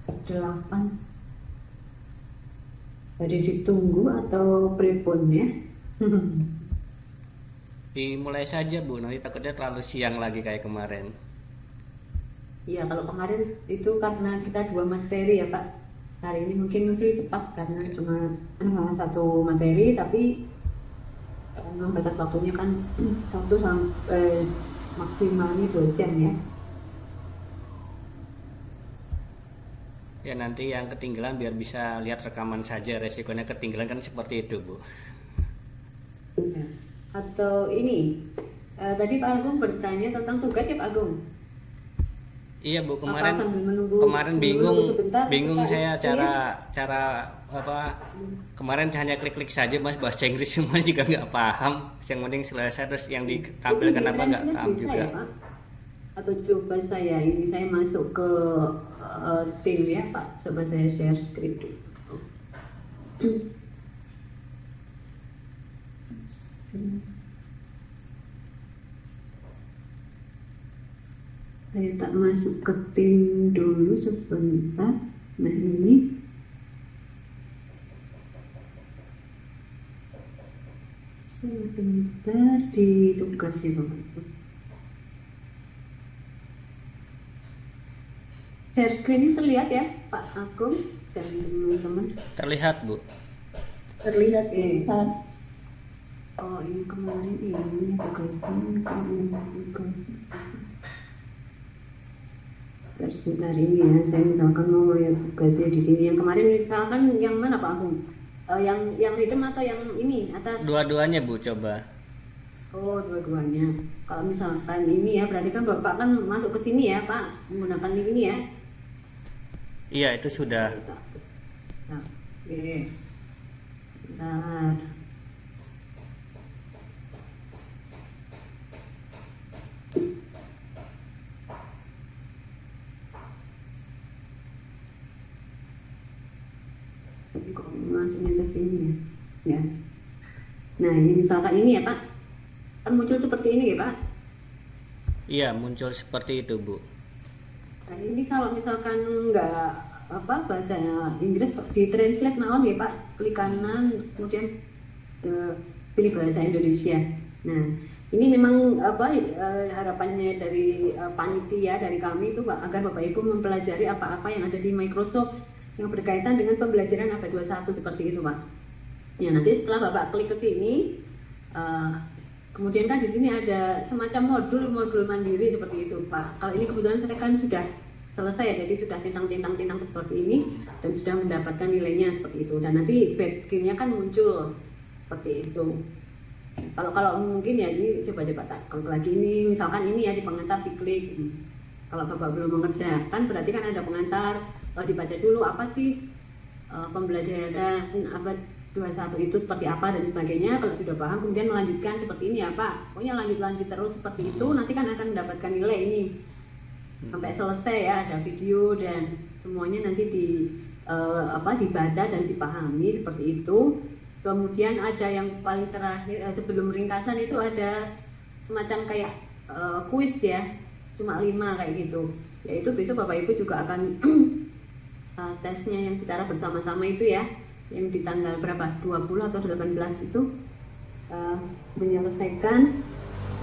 8. Jadi ditunggu atau prepon ya? Dimulai saja Bu, nanti takutnya terlalu siang lagi kayak kemarin. Iya, kalau kemarin itu karena kita 2 materi ya Pak. Hari ini mungkin masih cepat karena cuma satu materi, tapi batas waktunya kan 1 sampai maksimalnya 2 jam ya. Ya nanti yang ketinggalan biar bisa lihat rekaman saja, resikonya ketinggalan kan seperti itu Bu. Iya. Atau ini, tadi Pak Agung bertanya tentang tugas ya Pak Agung? Iya Bu, Apa sambil menunggu bingung sebentar, saya iya? cara apa, kemarin hanya klik-klik saja Mas, bahasa Inggris semua juga nggak paham. Yang penting selesai, terus yang ditampilkan apa nggak paham Bisa juga. ya Pak? Atau coba saya masuk ke tim ya Pak, coba saya share screen dulu. Saya tak masuk ke tim dulu sebentar. Nah ini sebentar di tugas ya Bapak. Share screen ini terlihat ya Pak Agung dan teman-teman? Terlihat Bu. Terlihat ya. Oh ini kemarin ini tugasnya tugas. Terus sebentar ini ya, saya misalkan mau lihat tugasnya di sini. Yang kemarin misalkan yang mana Pak Agung? Yang rhythm atau yang ini atas? Dua-duanya Bu, coba. Oh dua-duanya. Kalau misalkan ini ya, berarti kan Bapak kan masuk ke sini ya Pak, menggunakan link ini ya? Iya itu sudah. Nah, oke. Bentar. Kok masuknya ke sini ya? Ya. Nah ini misalkan ini ya Pak, kan muncul seperti ini ya Pak? Iya muncul seperti itu Bu. Nah ini kalau misalkan nggak apa bahasa Inggris di translate naon ya Pak, klik kanan kemudian pilih bahasa Indonesia. Nah ini memang apa harapannya dari panitia dari kami itu Pak, agar Bapak Ibu mempelajari apa-apa yang ada di Microsoft yang berkaitan dengan pembelajaran ABA 21 seperti itu Pak. Ya nanti setelah Bapak klik ke sini, kemudian kan di sini ada semacam modul mandiri seperti itu Pak. Kalau ini kebetulan saya kan sudah selesai ya, jadi sudah tintang seperti ini dan sudah mendapatkan nilainya seperti itu. Dan nanti badge-nya kan muncul seperti itu. Kalau mungkin ya ini coba tak klik lagi ini, misalkan ini ya di pengantar diklik. Kalau Bapak belum mengerjakan berarti kan ada pengantar, dibaca dulu apa sih pembelajaran abad 21 itu seperti apa dan sebagainya. Kalau sudah paham kemudian melanjutkan seperti ini ya Pak, pokoknya lanjut terus seperti itu, nanti kan akan mendapatkan nilai ini sampai selesai ya, ada video dan semuanya nanti dibaca dan dipahami seperti itu. Kemudian ada yang paling terakhir sebelum ringkasan itu ada semacam kayak kuis ya, cuma 5 kayak gitu, yaitu besok Bapak Ibu juga akan tesnya yang secara bersama-sama itu ya, yang di tanggal berapa, 20 atau 18 itu menyelesaikan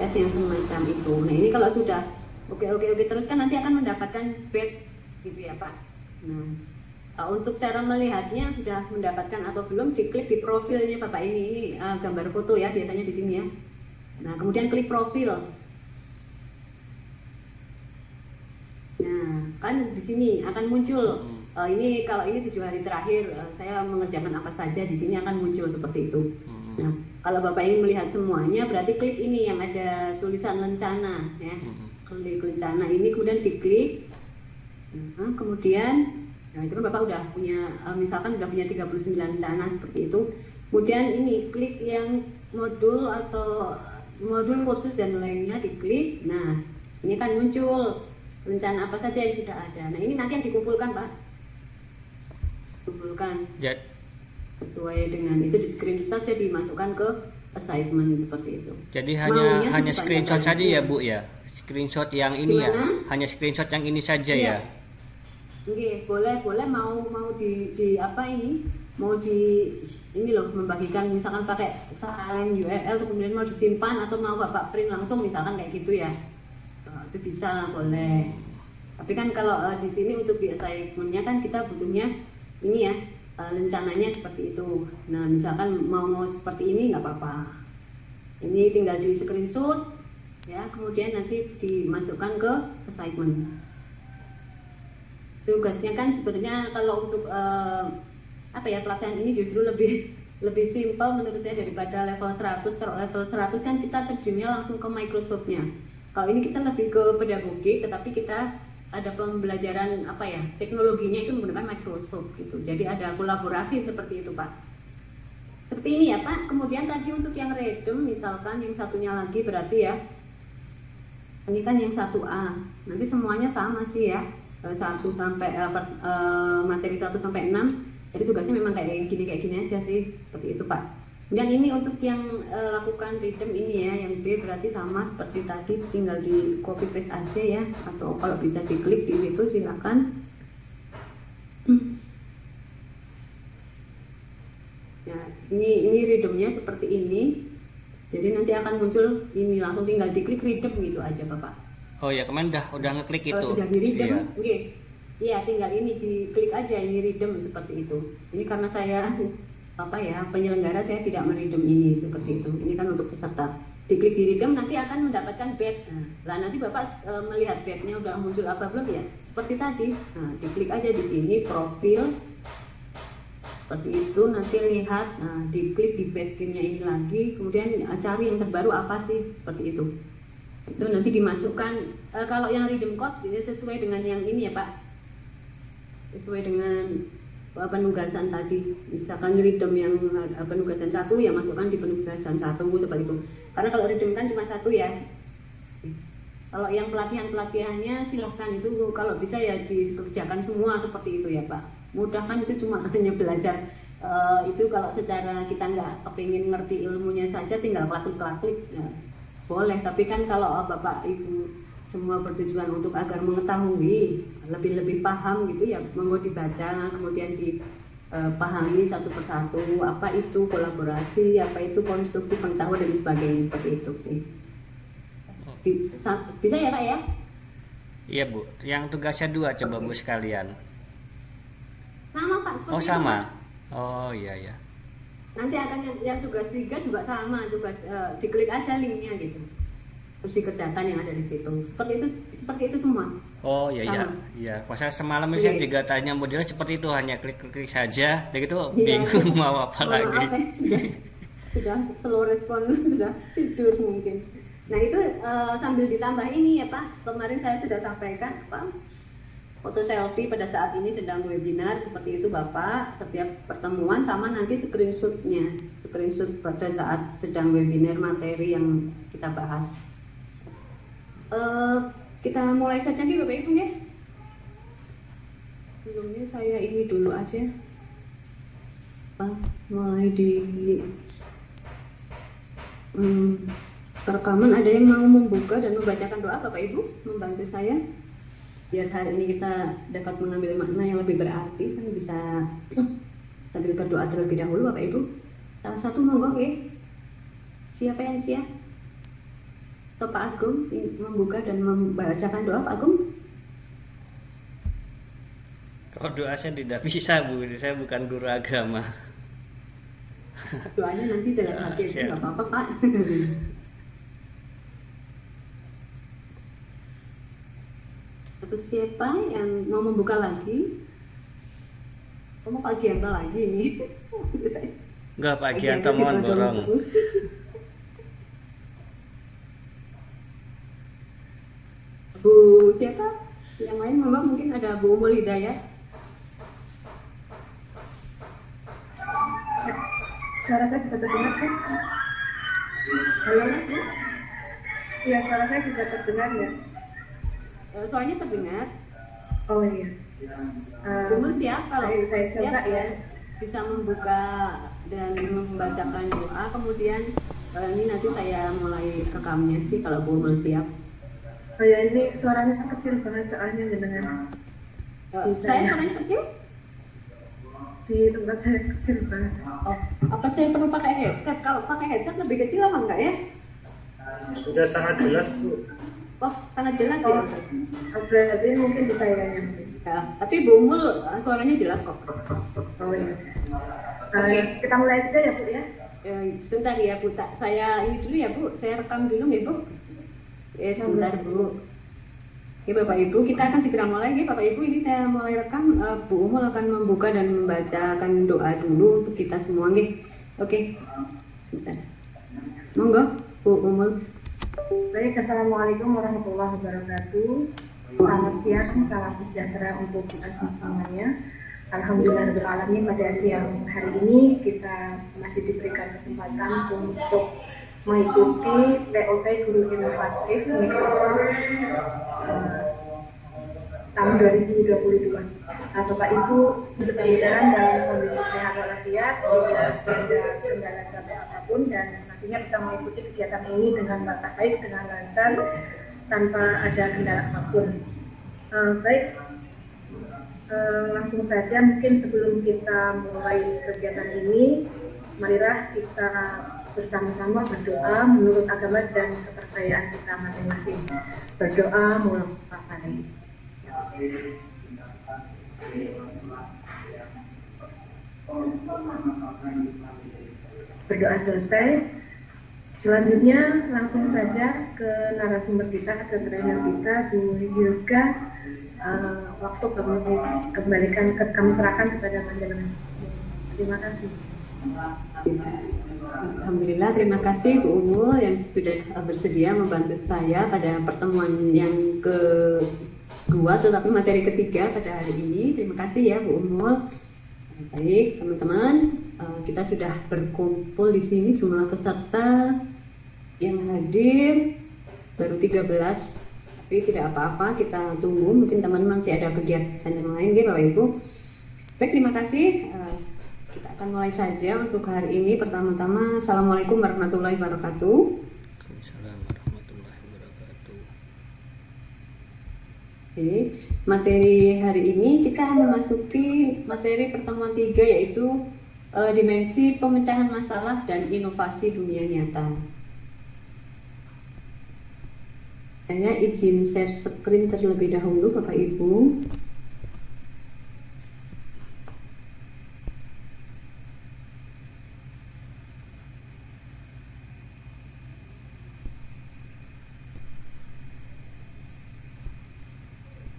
tes yang semacam itu. Nah ini kalau sudah oke terus kan nanti akan mendapatkan badge gitu ya Pak. Nah untuk cara melihatnya sudah mendapatkan atau belum, diklik di profilnya Bapak ini gambar foto ya biasanya di sini ya. Nah kemudian klik profil. Nah kan di sini akan muncul ini, kalau ini 7 hari terakhir saya mengerjakan apa saja, di sini akan muncul seperti itu. Nah kalau Bapak ingin melihat semuanya berarti klik ini yang ada tulisan lencana ya. Klik lencana ini kemudian diklik. Kemudian nah itu kan Bapak udah punya misalkan udah punya 39 lencana seperti itu. Kemudian ini klik yang modul atau modul kursus dan lainnya, diklik. Nah ini kan muncul rencana apa saja yang sudah ada. Nah ini nanti yang dikumpulkan Pak, kumpulkan sesuai dengan itu, di screenshot saja dimasukkan ke assignment seperti itu. Jadi hanya screenshot saja ya Bu ya, screenshot yang ini. Gimana? Ya hanya screenshot yang ini saja iya. Ya Oke, boleh mau di apa ini? Mau ini loh, membagikan misalkan pakai salin URL kemudian mau disimpan atau mau Bapak print langsung misalkan kayak gitu ya. Itu bisa boleh. Tapi kan kalau di sini untuk di assignment-nya kan kita butuhnya ini ya, rencananya seperti itu. Nah, misalkan mau seperti ini nggak apa-apa. Ini tinggal di screenshot ya, kemudian nanti dimasukkan ke assignment. Tugasnya kan sebenarnya kalau untuk apa ya, pelatihan ini justru lebih simpel menurut saya daripada level 100. Kalau level 100 kan kita terjunnya langsung ke Microsoft-nya. Kalau ini kita lebih ke pedagogik, tetapi kita ada pembelajaran apa ya, teknologinya itu menggunakan Microsoft gitu. Jadi ada kolaborasi seperti itu Pak. Seperti ini ya Pak. Kemudian tadi untuk yang random misalkan yang satunya lagi berarti ya, ini kan yang 1A. Nanti semuanya sama sih ya. 1 sampai materi 1 sampai 6. Jadi tugasnya memang kayak gini aja sih, seperti itu Pak. Dan ini untuk yang lakukan redeem ini ya, yang B berarti sama seperti tadi, tinggal di copy paste aja ya, atau kalau bisa diklik di situ silakan. Ya, ini redeemnya seperti ini. Jadi nanti akan muncul ini, langsung tinggal diklik redeem gitu aja Bapak. Oh ya, kemarin udah ngeklik itu. Kalau sudah di redeem, iya tinggal ini diklik aja ini redeem seperti itu. Ini karena saya apa ya, penyelenggara saya tidak meredeem ini seperti itu. Ini kan untuk peserta. Diklik di redeem nanti akan mendapatkan badge. Nah, nanti Bapak melihat badge-nya udah muncul apa belum ya? Seperti tadi. Nah, diklik aja di sini profil. Seperti itu, nanti lihat, diklik di badge-nya ini lagi, kemudian cari yang terbaru apa sih, seperti itu. Itu nanti dimasukkan, kalau yang redeem code sesuai dengan yang ini ya Pak, sesuai dengan penugasan tadi. Misalkan redeem yang penugasan 1 ya masukkan di penugasan 1 seperti itu. Karena kalau redeem kan cuma 1 ya. Kalau yang pelatihannya silahkan itu kalau bisa ya dikerjakan semua seperti itu ya Pak. Mudah kan, itu cuma hanya belajar. Itu kalau secara kita nggak kepingin ngerti ilmunya saja tinggal klik-klik ya, boleh. Tapi kan kalau Bapak Ibu semua bertujuan untuk agar mengetahui lebih paham gitu ya, monggo dibaca kemudian dipahami satu persatu apa itu kolaborasi, apa itu konstruksi pengetahuan dan sebagainya, seperti itu sih. Bisa ya Pak ya? Iya Bu, yang tugasnya 2 coba Bu sekalian. Sama Pak. Oh sama. Oh iya. Nanti akan yang tugas 3 juga sama, tugas diklik aja linknya gitu. Terus dikerjakan yang ada di situ. Seperti itu semua. Oh iya. Pas semalam saya juga tanya modelnya seperti itu, hanya klik saja, begitu bingung mau apa lagi. Sudah slow respon, sudah tidur mungkin. Nah itu sambil ditambah ini ya Pak, kemarin saya sudah sampaikan Pak, foto selfie pada saat ini sedang webinar seperti itu Bapak, setiap pertemuan sama nanti screenshot pada saat sedang webinar materi yang kita bahas. Kita mulai saja nih Bapak Ibu ya. Sebelumnya saya ini dulu aja. Mulai di rekaman. Ada yang mau membuka dan membacakan doa Bapak Ibu, membantu saya biar hari ini kita dapat mengambil makna yang lebih berarti, kan bisa sambil berdoa terlebih dahulu Bapak Ibu. Salah satu monggo ya. Siapa yang siap? Atau Pak Agung membuka dan membacakan doa Pak Agung? Kalau doa saya tidak bisa Bu, saya bukan guru agama. Doanya nanti dalam hati itu nggak apa-apa Pak. Atau siapa yang mau membuka lagi? Kamu Pak Gianto lagi ini? Enggak, Pak Gianto mohon borong. Bu siapa? Yang lain mungkin ada Bu Umul Hidayat. Suara saya bisa terdengar kan? Halo Bu? Iya, suara saya bisa terdengar ya? Suaranya terdengar. Oh iya. Umul siap kalau saya siap ya, bisa membuka dan membacakan doa. Kemudian ini nanti saya mulai rekamnya sih kalau Bu Umul siap. Oh ya, ini suaranya kecil banget soalnya dengan Saya suaranya kecil? Di tempat saya kecil banget. Oh, apa saya perlu pakai headset? Kalau pakai headset lebih kecil apa enggak ya? Sudah sangat jelas Bu. Oh, sangat jelas Oh, ya. berarti mungkin di sayanya. Ya, tapi Bu Umul suaranya jelas kok. Oh iya. Oke. Kita mulai aja ya Bu ya. Sebentar ya Bu, saya ini dulu ya Bu, saya rekam dulu ya Bu. Sebentar Bu. Oke Bapak Ibu, kita akan segera mulai ya Bapak Ibu. Ini saya mulai rekam. Bu Umul akan membuka dan membacakan doa dulu untuk kita semua nih. Oke. Sebentar. Monggo Bu Umul. Baik, Assalamualaikum warahmatullahi wabarakatuh. Selamat siang, salam sejahtera untuk kita semuanya. Alhamdulillahirrahmanirrahim, pada siang hari ini kita masih diberikan kesempatan untuk mengikuti TOT Guru Inovatif Microsoft tahun 2022. Nah, Bapak Ibu, mudah-mudahan dalam kondisi sehat walafiat, tidak ada kendala sampai apapun, dan nantinya bisa mengikuti kegiatan ini dengan baik, dengan lancar, tanpa ada kendala apapun. Baik, langsung saja mungkin sebelum kita mulai kegiatan ini, marilah kita bersama-sama berdoa menurut agama dan kepercayaan kita masing-masing. Berdoa mulai. Berdoa selesai. Selanjutnya langsung saja ke narasumber kita, ke trainer kita, Bu Yoga. Waktu kembalikan kami serahkan kepada panjenengan. Terima kasih. Alhamdulillah, terima kasih Bu Umul yang sudah bersedia membantu saya pada pertemuan yang kedua, tetapi materi ketiga pada hari ini. Terima kasih ya Bu Umul. Baik teman-teman, kita sudah berkumpul di sini. Jumlah peserta yang hadir baru 13, tapi tidak apa-apa, kita tunggu, mungkin teman-teman masih ada kegiatan yang lain ya Bapak Ibu. Baik, terima kasih. Kita akan mulai saja untuk hari ini. Pertama-tama, Assalamualaikum warahmatullahi wabarakatuh. Assalamualaikum warahmatullahi wabarakatuh. Oke, materi hari ini kita memasuki materi pertemuan 3, yaitu dimensi pemecahan masalah dan inovasi dunia nyata. Saya izin share screen terlebih dahulu Bapak Ibu.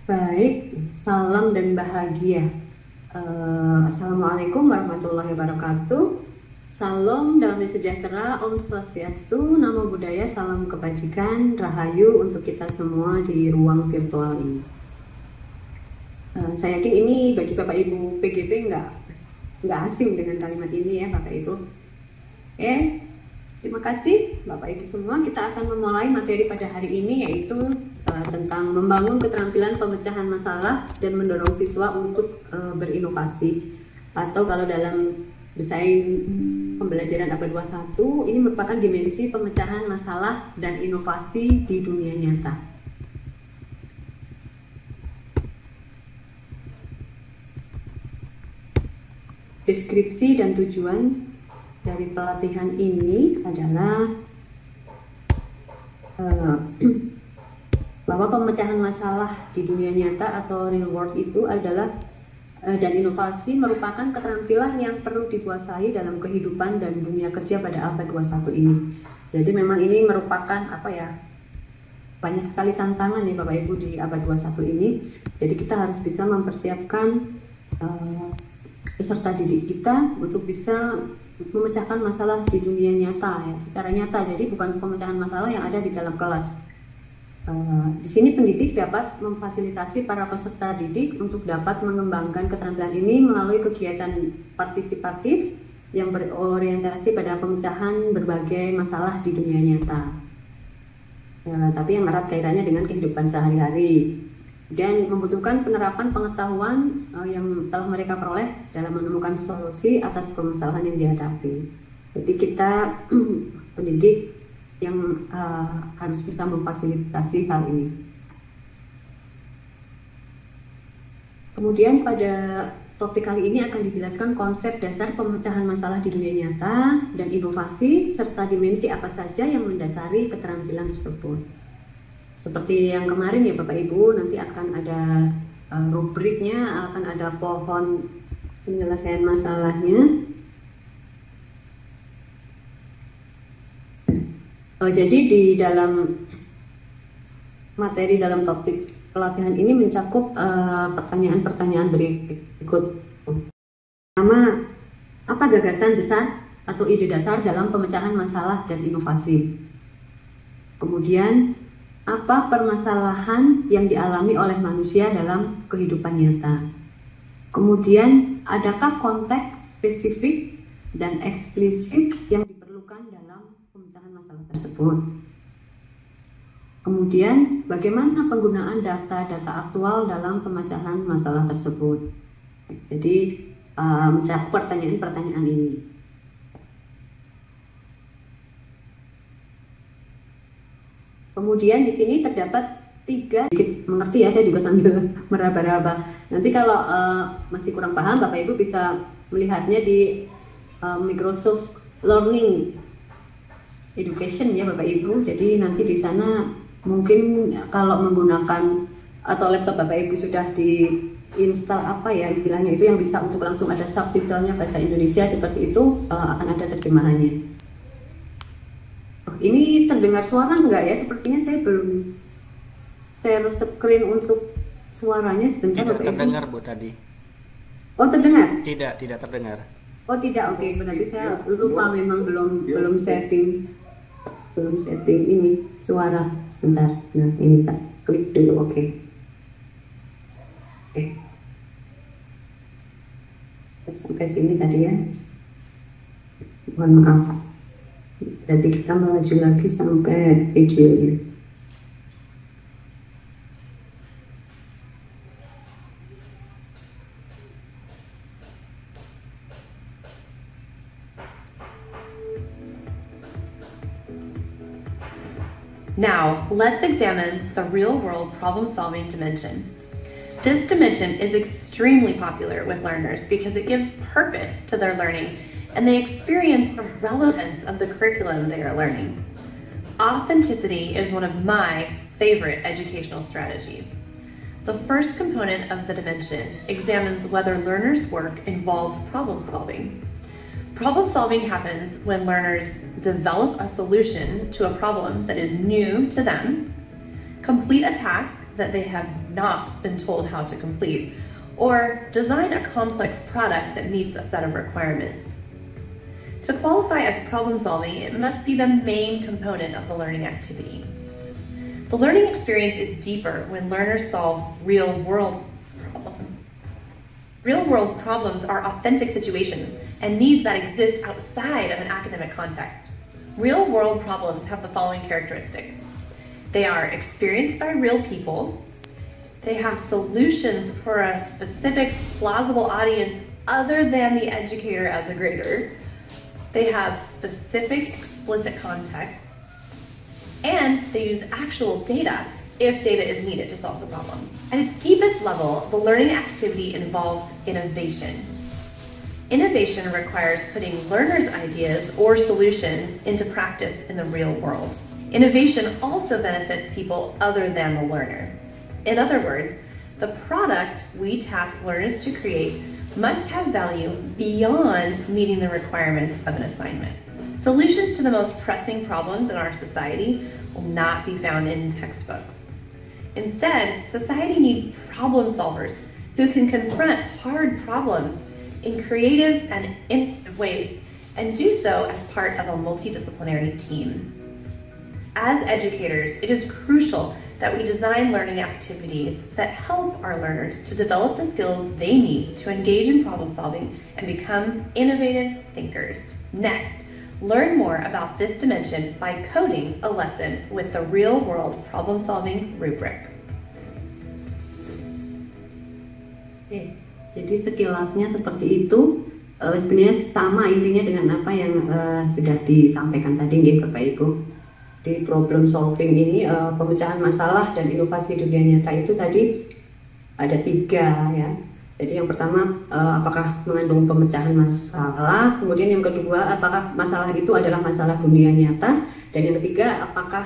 Baik, salam dan bahagia. Assalamualaikum warahmatullahi wabarakatuh. Salam damai sejahtera, Om Swastiastu, Namo Buddhaya, salam kebajikan, rahayu untuk kita semua di ruang virtual ini. Saya yakin ini bagi Bapak Ibu PGP nggak asing dengan kalimat ini ya Bapak Ibu. Terima kasih Bapak Ibu semua. Kita akan memulai materi pada hari ini, yaitu tentang membangun keterampilan pemecahan masalah dan mendorong siswa untuk berinovasi. Atau kalau dalam desain pembelajaran abad 21, ini merupakan dimensi pemecahan masalah dan inovasi di dunia nyata. Deskripsi dan tujuan dari pelatihan ini adalah bahwa pemecahan masalah di dunia nyata atau real world itu adalah dan inovasi merupakan keterampilan yang perlu dikuasai dalam kehidupan dan dunia kerja pada abad 21 ini. Jadi memang ini merupakan banyak sekali tantangan ya Bapak Ibu di abad 21 ini. Jadi kita harus bisa mempersiapkan peserta didik kita untuk bisa memecahkan masalah di dunia nyata ya, secara nyata. Jadi bukan pemecahan masalah yang ada di dalam kelas. Di sini pendidik dapat memfasilitasi para peserta didik untuk dapat mengembangkan keterampilan ini melalui kegiatan partisipatif yang berorientasi pada pemecahan berbagai masalah di dunia nyata. Tapi yang erat kaitannya dengan kehidupan sehari-hari dan membutuhkan penerapan pengetahuan yang telah mereka peroleh dalam menemukan solusi atas permasalahan yang dihadapi. Jadi kita pendidik yang harus bisa memfasilitasi hal ini. Kemudian pada topik kali ini akan dijelaskan konsep dasar pemecahan masalah di dunia nyata dan inovasi serta dimensi apa saja yang mendasari keterampilan tersebut. Seperti yang kemarin ya Bapak Ibu, nanti akan ada rubriknya, akan ada pohon penyelesaian masalahnya. Jadi di dalam materi dalam topik pelatihan ini mencakup pertanyaan-pertanyaan berikut. Pertama, apa gagasan besar atau ide dasar dalam pemecahan masalah dan inovasi? Kemudian, apa permasalahan yang dialami oleh manusia dalam kehidupan nyata? Kemudian, adakah konteks spesifik dan eksplisit yang diperlukan dalam pemecahan masalah tersebut? Kemudian, bagaimana penggunaan data-data aktual dalam pemecahan masalah tersebut? Jadi, mencakup pertanyaan-pertanyaan ini. Kemudian di sini terdapat 3, sedikit mengerti ya, saya juga sambil meraba-raba. Nanti kalau masih kurang paham, Bapak Ibu bisa melihatnya di Microsoft Learning Education ya Bapak Ibu. Jadi nanti di sana mungkin kalau menggunakan atau laptop Bapak Ibu sudah diinstal apa ya istilahnya itu yang bisa untuk langsung ada subtitlenya bahasa Indonesia seperti itu, akan ada terjemahannya. Ini terdengar suara enggak ya? Sepertinya saya belum share screen untuk suaranya sebentar. Tidak terdengar Bu tadi. Oh terdengar? Tidak terdengar. Oh tidak, oke. Berarti saya lupa memang belum setting ini suara sebentar. Nah ini tak klik dulu, oke. Sampai sini tadi ya. Mohon maaf. Jadi kita maju lagi sampai videonya. Now, let's examine the real-world problem-solving dimension. This dimension is extremely popular with learners because it gives purpose to their learning and they experience the relevance of the curriculum they are learning. Authenticity is one of my favorite educational strategies. The first component of the dimension examines whether learners' work involves problem solving. Problem solving happens when learners develop a solution to a problem that is new to them, complete a task that they have not been told how to complete, or design a complex product that meets a set of requirements. To qualify as problem solving, it must be the main component of the learning activity. The learning experience is deeper when learners solve real-world problems. Real-world problems are authentic situations and needs that exist outside of an academic context. Real-world problems have the following characteristics. They are experienced by real people. They have solutions for a specific plausible audience other than the educator as a grader. They have specific explicit context, and they use actual data if data is needed to solve the problem. At its deepest level, the learning activity involves innovation. Innovation requires putting learners' ideas or solutions into practice in the real world. Innovation also benefits people other than the learner. In other words, the product we task learners to create must have value beyond meeting the requirements of an assignment. Solutions to the most pressing problems in our society will not be found in textbooks. Instead, society needs problem solvers who can confront hard problems in creative and innovative ways and do so as part of a multidisciplinary team. As educators, it is crucial that we design learning activities that help our learners to develop the skills they need to engage in problem solving and become innovative thinkers. Next, learn more about this dimension by coding a lesson with the real-world problem-solving rubric. Oke, jadi sekilasnya seperti itu. Sebenarnya sama intinya dengan apa yang sudah disampaikan tadi, Bapak Ibu. Di problem solving ini, pemecahan masalah dan inovasi dunia nyata itu tadi ada 3 ya. Jadi yang pertama, apakah mengandung pemecahan masalah, kemudian yang kedua, apakah masalah itu adalah masalah dunia nyata, dan yang ketiga, apakah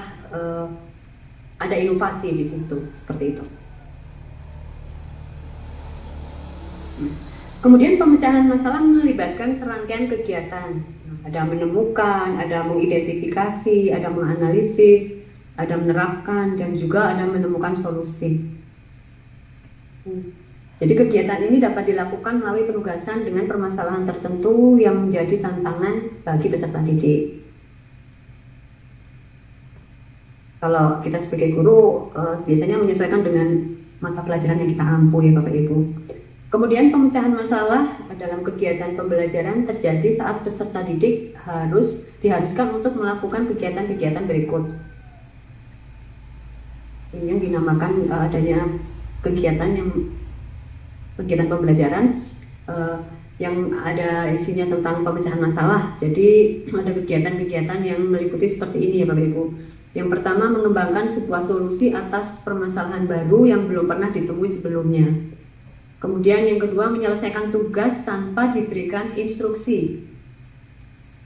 ada inovasi di situ, seperti itu. Kemudian pemecahan masalah melibatkan serangkaian kegiatan. Ada menemukan, ada mengidentifikasi, ada menganalisis, ada menerapkan, dan juga ada menemukan solusi. Jadi kegiatan ini dapat dilakukan melalui penugasan dengan permasalahan tertentu yang menjadi tantangan bagi peserta didik. Kalau kita sebagai guru biasanya menyesuaikan dengan mata pelajaran yang kita ampu ya Bapak Ibu. Kemudian pemecahan masalah dalam kegiatan pembelajaran terjadi saat peserta didik diharuskan untuk melakukan kegiatan-kegiatan berikut. Ini yang dinamakan adanya kegiatan pembelajaran yang ada isinya tentang pemecahan masalah. Jadi ada kegiatan-kegiatan yang meliputi seperti ini ya Bapak Ibu. Yang pertama, mengembangkan sebuah solusi atas permasalahan baru yang belum pernah ditemui sebelumnya. Kemudian yang kedua, menyelesaikan tugas tanpa diberikan instruksi.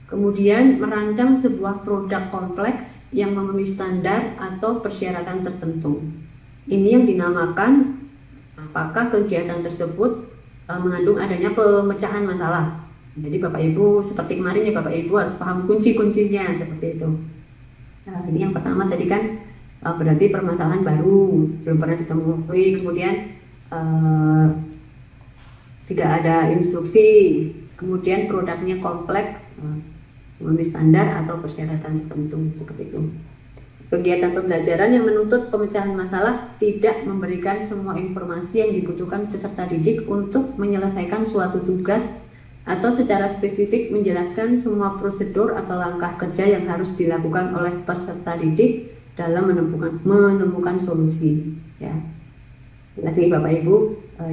Kemudian merancang sebuah produk kompleks yang memenuhi standar atau persyaratan tertentu. Ini yang dinamakan apakah kegiatan tersebut mengandung adanya pemecahan masalah. Jadi Bapak Ibu seperti kemarin ya Bapak Ibu harus paham kunci-kuncinya seperti itu. Nah, ini yang pertama tadi kan berarti permasalahan baru belum pernah ditemui, kemudian tidak ada instruksi, kemudian produknya kompleks, memenuhi standar atau persyaratan tertentu seperti itu. Kegiatan pembelajaran yang menuntut pemecahan masalah tidak memberikan semua informasi yang dibutuhkan peserta didik untuk menyelesaikan suatu tugas atau secara spesifik menjelaskan semua prosedur atau langkah kerja yang harus dilakukan oleh peserta didik dalam menemukan solusi. Ya. Lagi Bapak Ibu,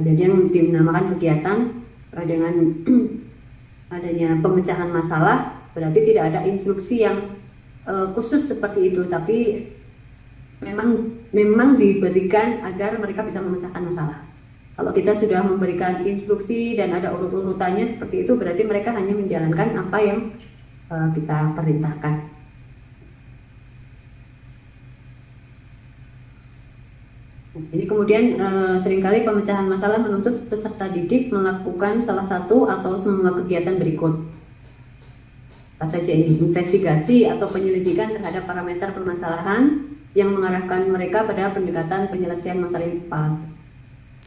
jadi yang dinamakan kegiatan dengan adanya pemecahan masalah berarti tidak ada instruksi yang khusus seperti itu, tapi memang diberikan agar mereka bisa memecahkan masalah. Kalau kita sudah memberikan instruksi dan ada urut-urutannya seperti itu, berarti mereka hanya menjalankan apa yang kita perintahkan. Ini kemudian seringkali pemecahan masalah menuntut peserta didik melakukan salah satu atau semua kegiatan berikut. Apa saja ini? Investigasi atau penyelidikan terhadap parameter permasalahan yang mengarahkan mereka pada pendekatan penyelesaian masalah yang tepat.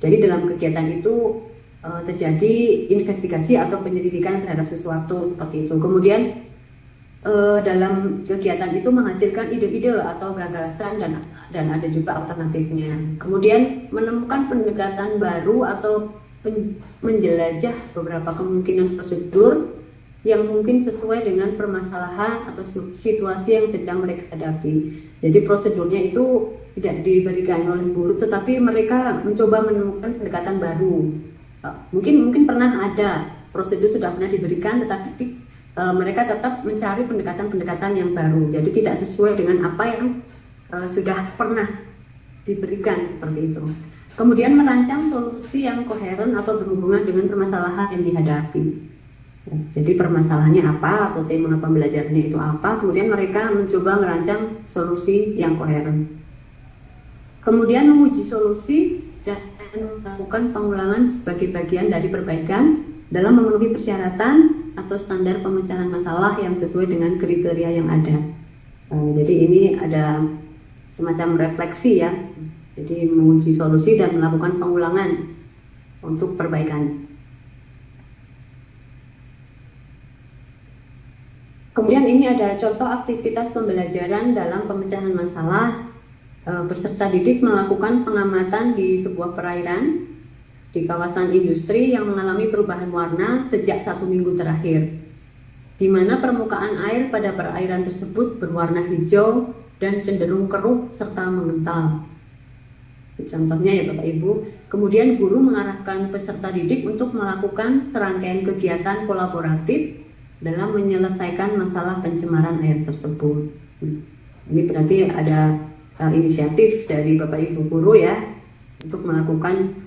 Jadi dalam kegiatan itu terjadi investigasi atau penyelidikan terhadap sesuatu seperti itu. Kemudian dalam kegiatan itu menghasilkan ide-ide atau gagasan dan ada juga alternatifnya. Kemudian menemukan pendekatan baru atau menjelajah beberapa kemungkinan prosedur yang mungkin sesuai dengan permasalahan atau situasi yang sedang mereka hadapi. Jadi prosedurnya itu tidak diberikan oleh guru, tetapi mereka mencoba menemukan pendekatan baru. Mungkin pernah ada prosedur sudah pernah diberikan, tetapi mereka tetap mencari pendekatan-pendekatan yang baru. Jadi tidak sesuai dengan apa yang sudah pernah diberikan seperti itu. Kemudian merancang solusi yang koheren atau berhubungan dengan permasalahan yang dihadapi. Jadi permasalahannya apa atau tema pembelajarannya itu apa, kemudian mereka mencoba merancang solusi yang koheren. Kemudian menguji solusi dan melakukan pengulangan sebagai bagian dari perbaikan dalam memenuhi persyaratan atau standar pemecahan masalah yang sesuai dengan kriteria yang ada. Jadi ini ada semacam refleksi ya. Jadi menguji solusi dan melakukan pengulangan untuk perbaikan. Kemudian ini ada contoh aktivitas pembelajaran dalam pemecahan masalah. Peserta didik melakukan pengamatan di sebuah perairan di kawasan industri yang mengalami perubahan warna sejak 1 minggu terakhir, di mana permukaan air pada perairan tersebut berwarna hijau dan cenderung keruh serta mengental. Contohnya ya Bapak Ibu. Kemudian guru mengarahkan peserta didik untuk melakukan serangkaian kegiatan kolaboratif dalam menyelesaikan masalah pencemaran air tersebut. Ini berarti ada inisiatif dari Bapak Ibu guru ya untuk melakukan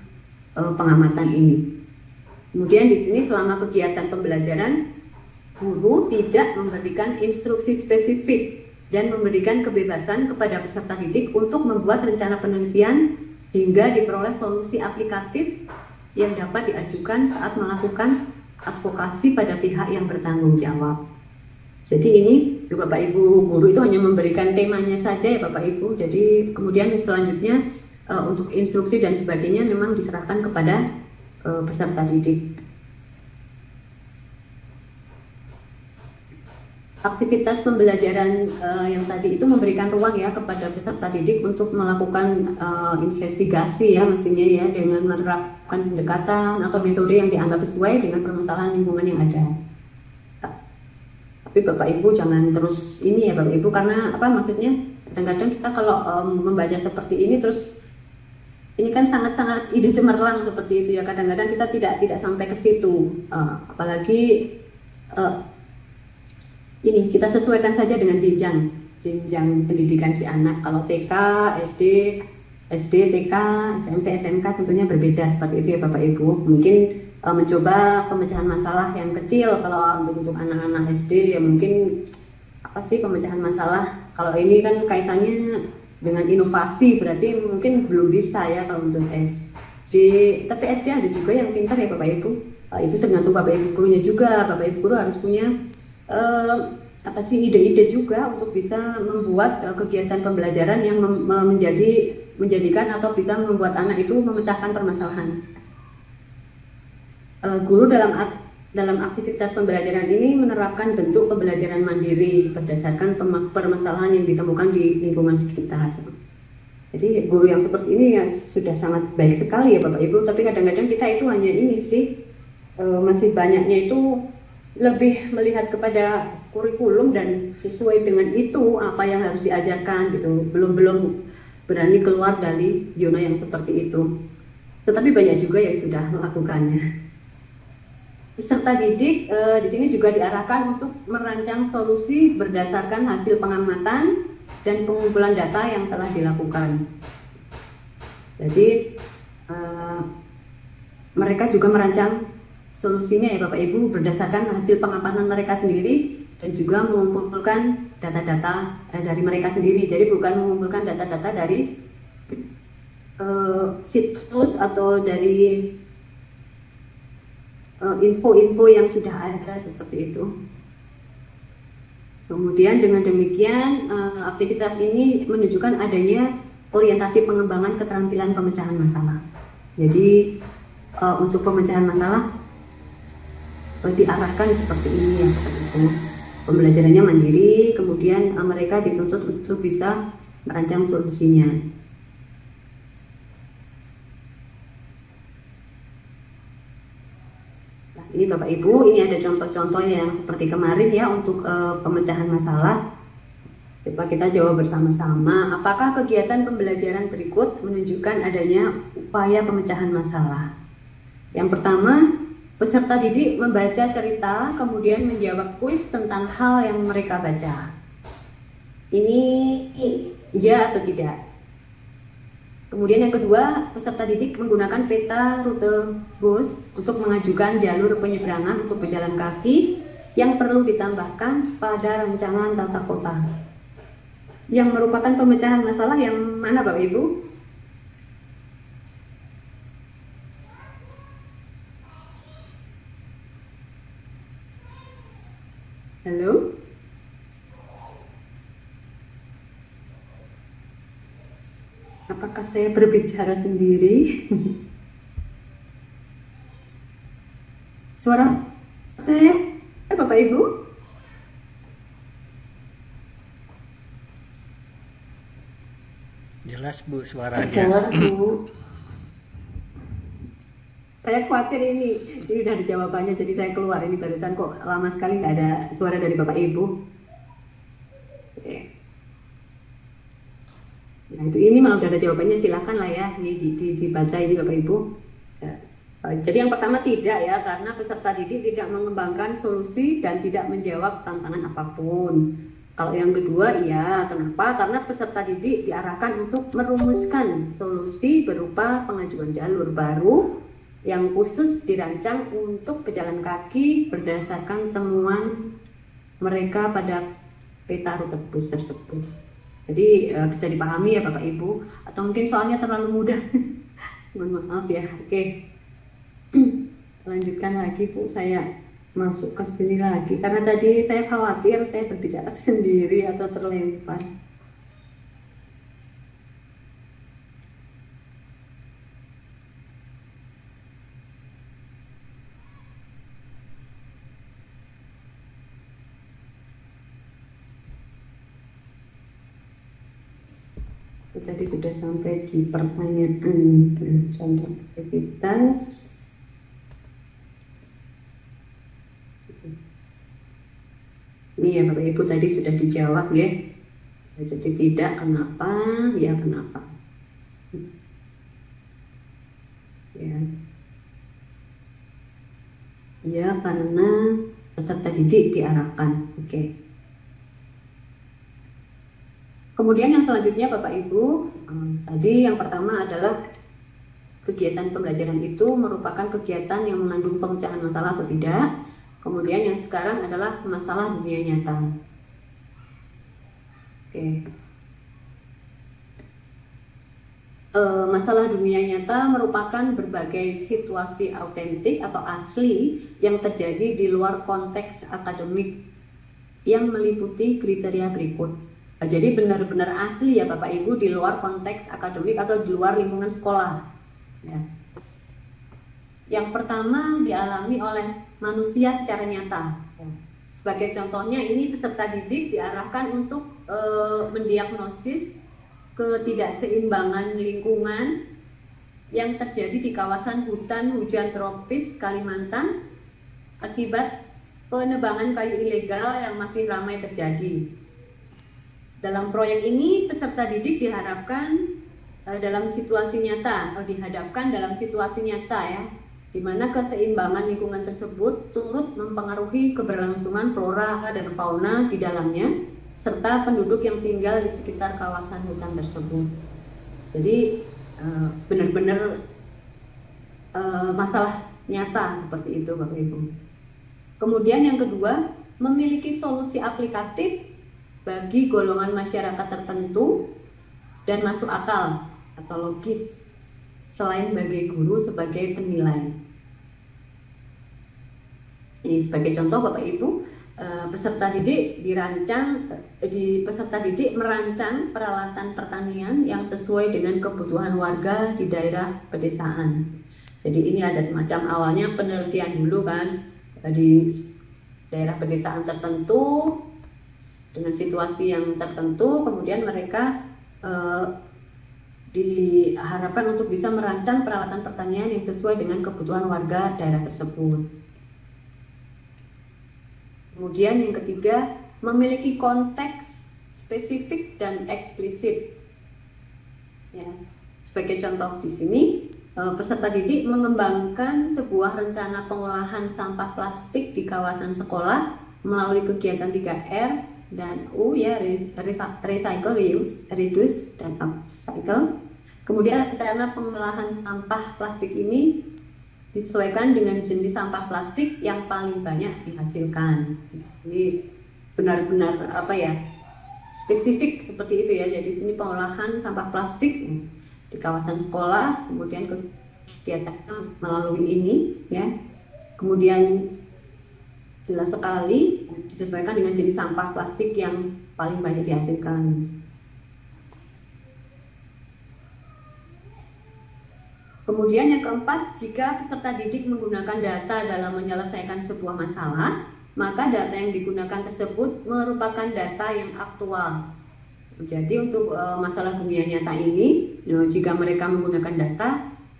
pengamatan ini. Kemudian di sini selama kegiatan pembelajaran, guru tidak memberikan instruksi spesifik dan memberikan kebebasan kepada peserta didik untuk membuat rencana penelitian hingga diperoleh solusi aplikatif yang dapat diajukan saat melakukan advokasi pada pihak yang bertanggung jawab. Jadi ini Bapak Ibu guru itu hanya memberikan temanya saja ya Bapak Ibu. Jadi kemudian selanjutnya untuk instruksi dan sebagainya memang diserahkan kepada peserta didik. Aktivitas pembelajaran yang tadi itu memberikan ruang ya kepada peserta didik untuk melakukan investigasi ya mestinya ya dengan menerapkan pendekatan atau metode yang dianggap sesuai dengan permasalahan lingkungan yang ada. Tapi Bapak Ibu jangan terus ini ya Bapak Ibu, karena apa maksudnya kadang-kadang kita kalau membaca seperti ini terus ini kan sangat-sangat ide cemerlang seperti itu ya, kadang-kadang kita tidak sampai ke situ, apalagi ini kita sesuaikan saja dengan jenjang pendidikan si anak. Kalau TK, SD, TK, SMP, SMK tentunya berbeda seperti itu ya Bapak Ibu. Mungkin mencoba pemecahan masalah yang kecil kalau untuk anak-anak SD ya mungkin apa sih pemecahan masalah. Kalau ini kan kaitannya dengan inovasi berarti mungkin belum bisa ya kalau untuk SD. Tapi SD ada juga yang pintar ya Bapak Ibu. Itu tergantung Bapak Ibu gurunya juga. Bapak Ibu guru harus punya apa sih ide-ide juga untuk bisa membuat kegiatan pembelajaran yang menjadikan atau bisa membuat anak itu memecahkan permasalahan. Guru dalam aktivitas pembelajaran ini menerapkan bentuk pembelajaran mandiri berdasarkan permasalahan yang ditemukan di lingkungan sekitar. Jadi guru yang seperti ini ya sudah sangat baik sekali ya Bapak Ibu. Tapi kadang-kadang kita itu hanya ini sih masih banyaknya itu lebih melihat kepada kurikulum dan sesuai dengan itu apa yang harus diajarkan gitu. Belum berani keluar dari zona yang seperti itu. Tetapi banyak juga yang sudah melakukannya. Peserta didik di sini juga diarahkan untuk merancang solusi berdasarkan hasil pengamatan dan pengumpulan data yang telah dilakukan. Jadi mereka juga merancang solusinya ya Bapak Ibu berdasarkan hasil pengamatan mereka sendiri dan juga mengumpulkan data-data dari mereka sendiri. Jadi bukan mengumpulkan data-data dari situs atau dari info-info yang sudah ada seperti itu. Kemudian dengan demikian aktivitas ini menunjukkan adanya orientasi pengembangan keterampilan pemecahan masalah. Jadi untuk pemecahan masalah diarahkan seperti ini ya, pembelajarannya mandiri, kemudian mereka dituntut untuk bisa merancang solusinya. Nah, ini Bapak Ibu, ini ada contoh-contohnya yang seperti kemarin ya untuk pemecahan masalah. Coba kita jawab bersama-sama, apakah kegiatan pembelajaran berikut menunjukkan adanya upaya pemecahan masalah? Yang pertama, peserta didik membaca cerita, kemudian menjawab kuis tentang hal yang mereka baca. Ini ya atau tidak? Kemudian yang kedua, peserta didik menggunakan peta rute bus untuk mengajukan jalur penyeberangan untuk pejalan kaki yang perlu ditambahkan pada rancangan tata kota. Yang merupakan pemecahan masalah yang mana Bapak Ibu? Halo? Apakah saya berbicara sendiri? Suara saya, Bapak Ibu? Jelas Bu suaranya. Jelas Bu. Saya khawatir ini udah ada jawabannya, jadi saya keluar. Ini barusan kok lama sekali nggak ada suara dari Bapak Ibu. Oke. Nah itu ini malah udah ada jawabannya, silakan lah ya ini dibaca ini Bapak Ibu. Ya. Jadi yang pertama tidak ya, karena peserta didik tidak mengembangkan solusi dan tidak menjawab tantangan apapun. Kalau yang kedua iya, kenapa? Karena peserta didik diarahkan untuk merumuskan solusi berupa pengajuan jalur baru yang khusus dirancang untuk pejalan kaki berdasarkan temuan mereka pada peta rute bus tersebut. Jadi bisa dipahami ya Bapak Ibu, atau mungkin soalnya terlalu mudah. Mohon maaf ya. Oke. Lanjutkan lagi Bu, saya masuk ke sini lagi karena tadi saya khawatir saya berbicara sendiri atau terlempar. Tadi sudah sampai di pertanyaan contoh aktivitas. Ini ya Bapak Ibu tadi sudah dijawab ya. Jadi tidak kenapa, ya kenapa. Ya. Ya karena peserta didik diarahkan. Oke. Kemudian yang selanjutnya Bapak Ibu, tadi yang pertama adalah kegiatan pembelajaran itu merupakan kegiatan yang mengandung pemecahan masalah atau tidak. Kemudian yang sekarang adalah masalah dunia nyata. Oke. Masalah dunia nyata merupakan berbagai situasi autentik atau asli yang terjadi di luar konteks akademik yang meliputi kriteria berikut. Jadi benar-benar asli ya Bapak Ibu di luar konteks akademik atau di luar lingkungan sekolah. Ya. Yang pertama dialami oleh manusia secara nyata. Ya. Sebagai contohnya ini peserta didik diarahkan untuk mendiagnosis ketidakseimbangan lingkungan yang terjadi di kawasan hutan hujan tropis Kalimantan akibat penebangan kayu ilegal yang masih ramai terjadi. Dalam proyek ini peserta didik diharapkan dalam situasi nyata atau dihadapkan dalam situasi nyata ya, di mana keseimbangan lingkungan tersebut turut mempengaruhi keberlangsungan flora dan fauna di dalamnya serta penduduk yang tinggal di sekitar kawasan hutan tersebut. Jadi benar-benar masalah nyata seperti itu Bapak Ibu. Kemudian yang kedua, memiliki solusi aplikatif bagi golongan masyarakat tertentu dan masuk akal atau logis selain bagi guru sebagai penilai. Ini sebagai contoh Bapak Ibu, peserta didik merancang peralatan pertanian yang sesuai dengan kebutuhan warga di daerah pedesaan. Jadi ini ada semacam awalnya penelitian dulu kan di daerah pedesaan tertentu dengan situasi yang tertentu, kemudian mereka diharapkan untuk bisa merancang peralatan pertanian yang sesuai dengan kebutuhan warga daerah tersebut. Kemudian yang ketiga, memiliki konteks spesifik dan eksplisit. Ya, sebagai contoh di sini, peserta didik mengembangkan sebuah rencana pengolahan sampah plastik di kawasan sekolah melalui kegiatan 3R dan U ya, recycle, reuse, reduce, dan upcycle. Kemudian rencana pengolahan sampah plastik ini disesuaikan dengan jenis sampah plastik yang paling banyak dihasilkan. Jadi benar-benar spesifik seperti itu ya. Jadi sini pengolahan sampah plastik di kawasan sekolah, kemudian kegiatan melalui ini ya. Kemudian jelas sekali disesuaikan dengan jenis sampah plastik yang paling banyak dihasilkan. Kemudian yang keempat, jika peserta didik menggunakan data dalam menyelesaikan sebuah masalah, maka data yang digunakan tersebut merupakan data yang aktual. Jadi untuk masalah dunia nyata ini, jika mereka menggunakan data,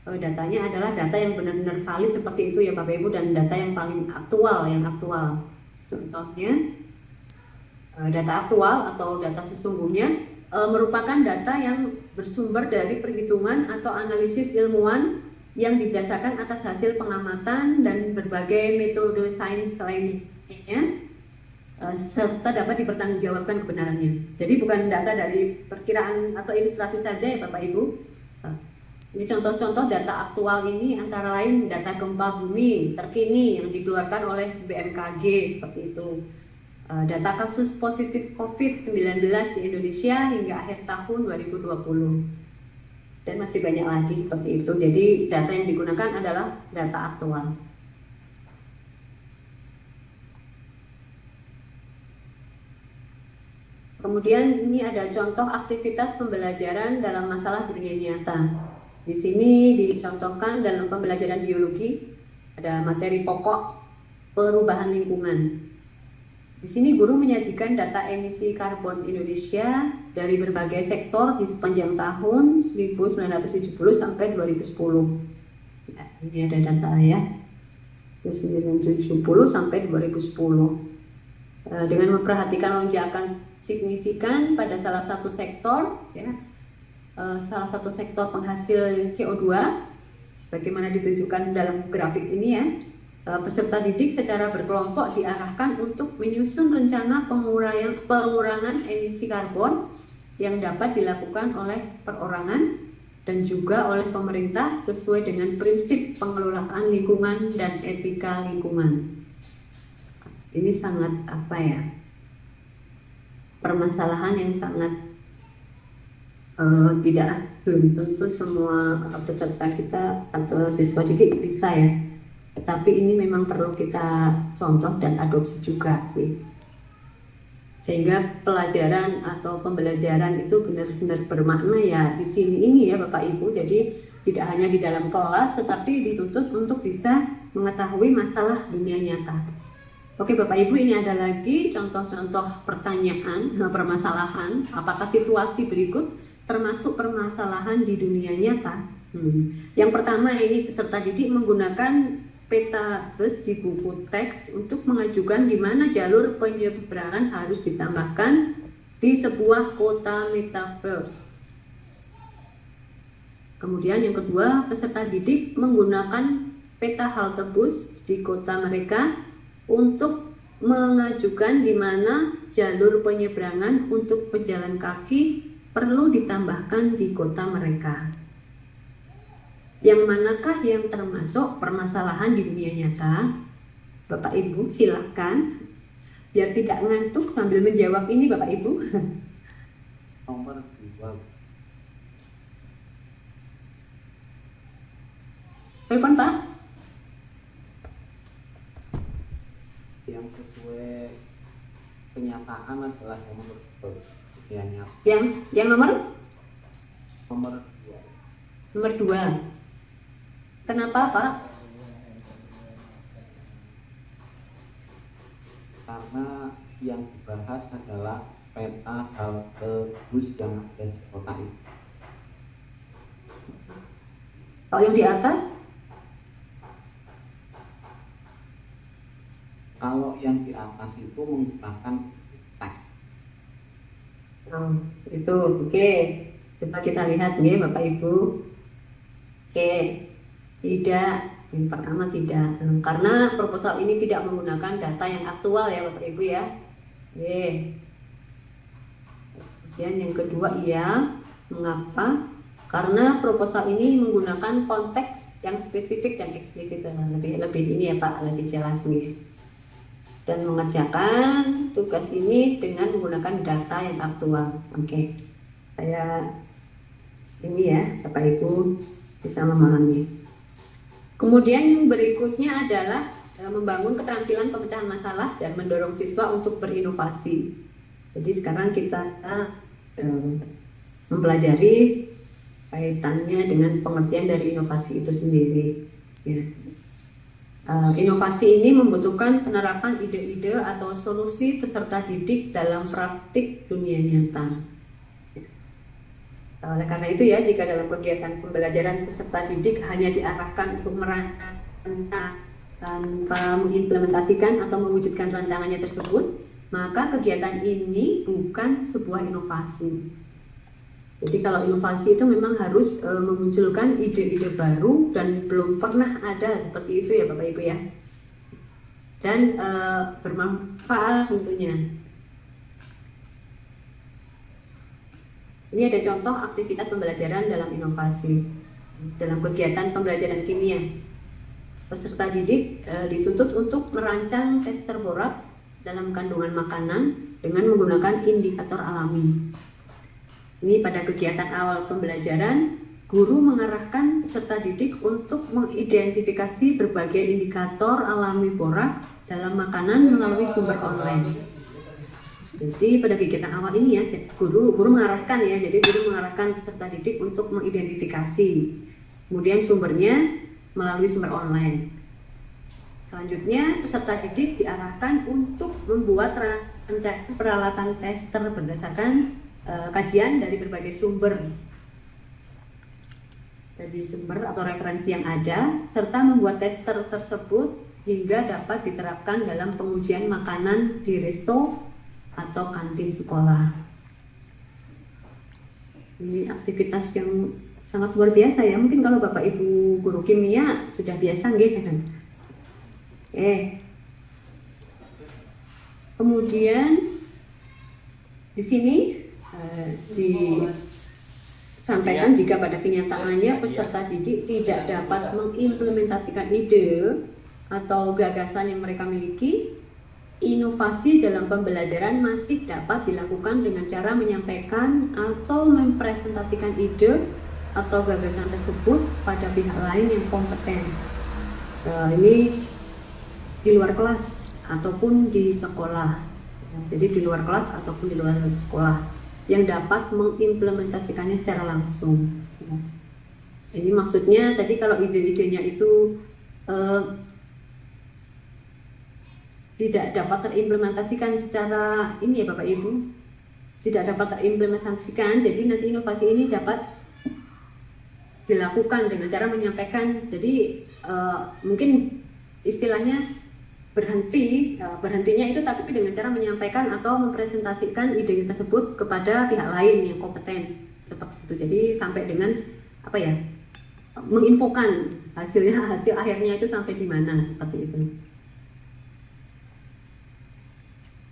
datanya adalah data yang benar-benar valid seperti itu ya Bapak Ibu, dan data yang paling aktual, Contohnya data aktual atau data sesungguhnya merupakan data yang bersumber dari perhitungan atau analisis ilmuwan yang didasarkan atas hasil pengamatan dan berbagai metode sains lainnya serta dapat dipertanggungjawabkan kebenarannya. Jadi bukan data dari perkiraan atau ilustrasi saja ya Bapak Ibu. Ini contoh-contoh data aktual ini antara lain data gempa bumi terkini yang dikeluarkan oleh BMKG seperti itu. Data kasus positif COVID-19 di Indonesia hingga akhir tahun 2020. Dan masih banyak lagi seperti itu. Jadi data yang digunakan adalah data aktual. Kemudian ini ada contoh aktivitas pembelajaran dalam masalah dunia nyata. Di sini dicontohkan dalam pembelajaran biologi ada materi pokok perubahan lingkungan. Di sini guru menyajikan data emisi karbon Indonesia dari berbagai sektor di sepanjang tahun 1970 sampai 2010. Nah, ini ada data ya. 1970 sampai 2010. Dengan memperhatikan lonjakan signifikan pada salah satu sektor ya. Salah satu sektor penghasil CO2 sebagaimana ditunjukkan dalam grafik ini ya. Peserta didik secara berkelompok diarahkan untuk menyusun rencana pengurangan emisi karbon yang dapat dilakukan oleh perorangan dan juga oleh pemerintah sesuai dengan prinsip pengelolaan lingkungan dan etika lingkungan. Ini sangat permasalahan yang sangat belum tentu semua peserta kita atau siswa didik bisa ya. Tetapi ini memang perlu kita contoh dan adopsi juga sih. Sehingga pelajaran atau pembelajaran itu benar-benar bermakna ya di sini ini ya Bapak Ibu. Jadi tidak hanya di dalam kelas tetapi dituntut untuk bisa mengetahui masalah dunia nyata. Oke Bapak Ibu, ini ada lagi contoh-contoh pertanyaan, permasalahan, apakah situasi berikut termasuk permasalahan di dunia nyata. Yang pertama ini peserta didik menggunakan peta bus di buku teks untuk mengajukan di mana jalur penyeberangan harus ditambahkan di sebuah kota metaverse. Kemudian yang kedua, peserta didik menggunakan peta halte bus di kota mereka untuk mengajukan di mana jalur penyeberangan untuk pejalan kaki perlu ditambahkan di kota mereka. Yang manakah yang termasuk permasalahan di dunia nyata? Bapak Ibu silakan. Biar tidak ngantuk sambil menjawab ini Bapak Ibu. Nomor 2. Telepon Pak. Yang sesuai kenyataan adalah nomor 2. Yang nomor 2. Kenapa Pak? Karena yang dibahas adalah peta halte bus yang ada di kota itu. Kalau yang di atas? Kalau yang di atas itu menggunakan teks. Itu oke. Coba kita lihat nih Bapak Ibu. Oke, tidak. Yang pertama tidak, karena proposal ini tidak menggunakan data yang aktual ya Bapak Ibu ya. Oke. Kemudian yang kedua iya. Mengapa? Karena proposal ini menggunakan konteks yang spesifik dan eksplisit. Lebih ini ya Pak, lebih jelas nih. Dan mengerjakan tugas ini dengan menggunakan data yang aktual. Oke, saya ini ya Bapak Ibu bisa memahami. Kemudian yang berikutnya adalah membangun keterampilan pemecahan masalah dan mendorong siswa untuk berinovasi. Jadi sekarang kita mempelajari kaitannya dengan pengertian dari inovasi itu sendiri. Ya. Inovasi ini membutuhkan penerapan ide-ide atau solusi peserta didik dalam praktik dunia nyata. Oleh karena itu ya, jika dalam kegiatan pembelajaran peserta didik hanya diarahkan untuk merancang tanpa mengimplementasikan atau mewujudkan rancangannya tersebut, maka kegiatan ini bukan sebuah inovasi. Jadi kalau inovasi itu memang harus memunculkan ide-ide baru dan belum pernah ada seperti itu ya Bapak Ibu ya. Dan bermanfaat tentunya. Ini ada contoh aktivitas pembelajaran dalam inovasi. dalam kegiatan pembelajaran kimia. Peserta didik dituntut untuk merancang tester borak dalam kandungan makanan dengan menggunakan indikator alami. Ini pada kegiatan awal pembelajaran, guru mengarahkan peserta didik untuk mengidentifikasi berbagai indikator alami borak dalam makanan melalui sumber online. Jadi pada kegiatan awal ini ya, guru mengarahkan ya, jadi guru mengarahkan peserta didik untuk mengidentifikasi. Kemudian sumbernya melalui sumber online. Selanjutnya peserta didik diarahkan untuk membuat peralatan tester berdasarkan kajian dari berbagai sumber atau referensi yang ada, serta membuat tester tersebut hingga dapat diterapkan dalam pengujian makanan di resto atau kantin sekolah. Ini aktivitas yang sangat luar biasa ya. Mungkin kalau Bapak Ibu guru kimia sudah biasa gitu kan. Kemudian di sini disampaikan jika pada kenyataannya peserta didik tidak dapat mengimplementasikan ide atau gagasan yang mereka miliki, inovasi dalam pembelajaran masih dapat dilakukan dengan cara menyampaikan atau mempresentasikan ide atau gagasan tersebut pada pihak lain yang kompeten. Ini di luar kelas ataupun di sekolah. Jadi di luar kelas ataupun di luar sekolah yang dapat mengimplementasikannya secara langsung. Ini maksudnya tadi kalau ide-idenya itu tidak dapat terimplementasikan secara ini ya Bapak Ibu, tidak dapat terimplementasikan, jadi nanti inovasi ini dapat dilakukan dengan cara menyampaikan. Jadi mungkin istilahnya berhentinya itu tapi dengan cara menyampaikan atau mempresentasikan ide tersebut kepada pihak lain yang kompeten seperti itu. Jadi sampai dengan apa ya, menginfokan hasil akhirnya itu sampai di mana seperti itu.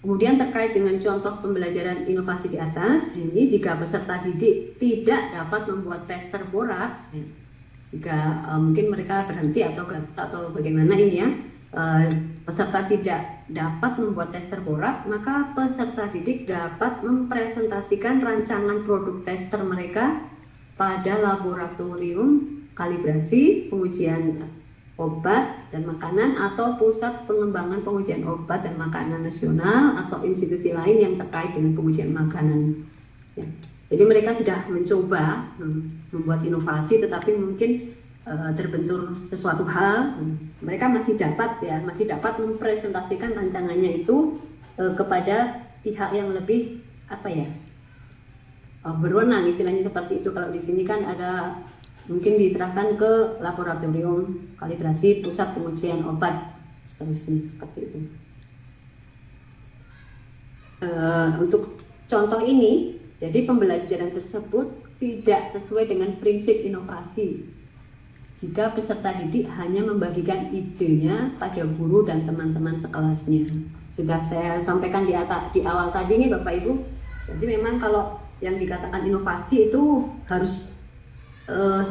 Kemudian terkait dengan contoh pembelajaran inovasi di atas, ini jika peserta didik tidak dapat membuat tester borak, ya, jika mungkin mereka berhenti atau bagaimana ini ya, peserta tidak dapat membuat tester borak, maka peserta didik dapat mempresentasikan rancangan produk tester mereka pada laboratorium kalibrasi pengujian obat dan makanan atau pusat pengembangan pengujian obat dan makanan nasional atau institusi lain yang terkait dengan pengujian makanan. Ya. Jadi mereka sudah mencoba membuat inovasi, tetapi mungkin terbentur sesuatu hal, mereka masih dapat mempresentasikan rancangannya itu kepada pihak yang lebih berwenang, istilahnya seperti itu. Kalau di sini kan ada mungkin diserahkan ke laboratorium kalibrasi pusat pengujian obat seterusnya seperti itu. Untuk contoh ini, jadi pembelajaran tersebut tidak sesuai dengan prinsip inovasi jika peserta didik hanya membagikan idenya pada guru dan teman-teman sekelasnya. Sudah saya sampaikan di awal tadi nih Bapak Ibu. Jadi memang kalau yang dikatakan inovasi itu harus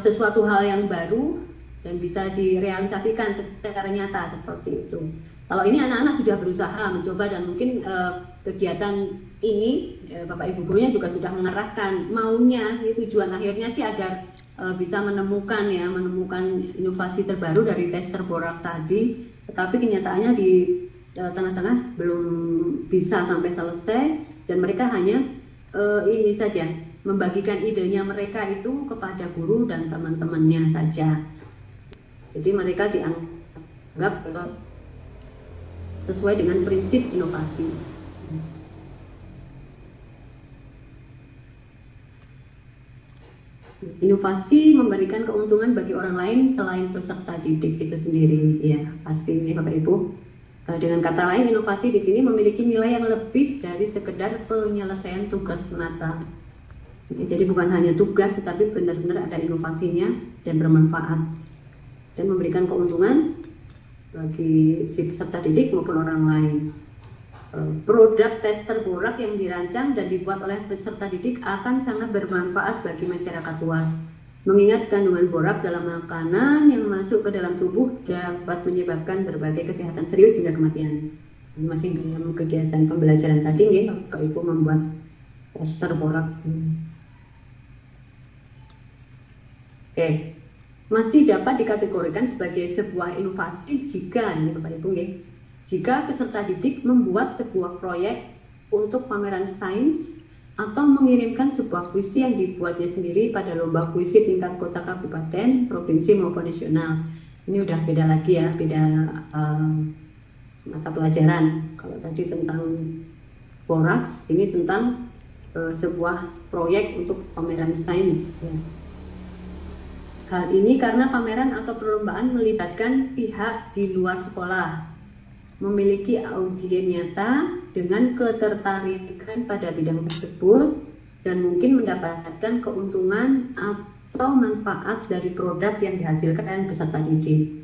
sesuatu hal yang baru dan bisa direalisasikan secara nyata seperti itu. Kalau ini anak-anak sudah berusaha mencoba dan mungkin kegiatan ini Bapak Ibu gurunya juga sudah mengarahkan maunya sih, tujuan akhirnya sih agar bisa menemukan inovasi terbaru dari tester borak tadi, tetapi kenyataannya di tengah-tengah belum bisa sampai selesai dan mereka hanya ini saja membagikan idenya mereka itu kepada guru dan teman-temannya saja. Jadi mereka dianggap sesuai dengan prinsip inovasi. Inovasi memberikan keuntungan bagi orang lain selain peserta didik itu sendiri, ya pasti ini Bapak Ibu. Dengan kata lain, inovasi di sini memiliki nilai yang lebih dari sekedar penyelesaian tugas semata. Jadi bukan hanya tugas, tetapi benar-benar ada inovasinya dan bermanfaat dan memberikan keuntungan bagi si peserta didik maupun orang lain. Produk tester borak yang dirancang dan dibuat oleh peserta didik akan sangat bermanfaat bagi masyarakat luas Mengingat kandungan borak dalam makanan yang masuk ke dalam tubuh dapat menyebabkan berbagai kesehatan serius hingga kematian. Masih dalam kegiatan pembelajaran tadi, ya, Bapak Ibu membuat poster borak. Oke, masih dapat dikategorikan sebagai sebuah inovasi jika, ini Bapak Ibu, ya, jika peserta didik membuat sebuah proyek untuk pameran sains atau mengirimkan sebuah puisi yang dibuatnya sendiri pada lomba puisi tingkat kota, kabupaten, provinsi maupun nasional. Ini udah beda lagi ya, beda mata pelajaran. Kalau tadi tentang boraks, ini tentang sebuah proyek untuk pameran sains. Ya. Hal ini karena pameran atau perlombaan melibatkan pihak di luar sekolah, memiliki audien nyata dengan ketertarikan pada bidang tersebut dan mungkin mendapatkan keuntungan atau manfaat dari produk yang dihasilkan peserta didik.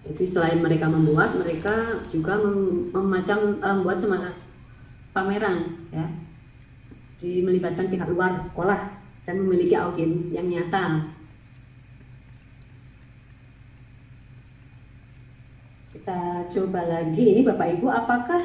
Jadi selain mereka membuat, mereka juga membuat semangat pameran, ya, melibatkan pihak luar sekolah dan memiliki audiens yang nyata. Kita coba lagi, ini Bapak Ibu, apakah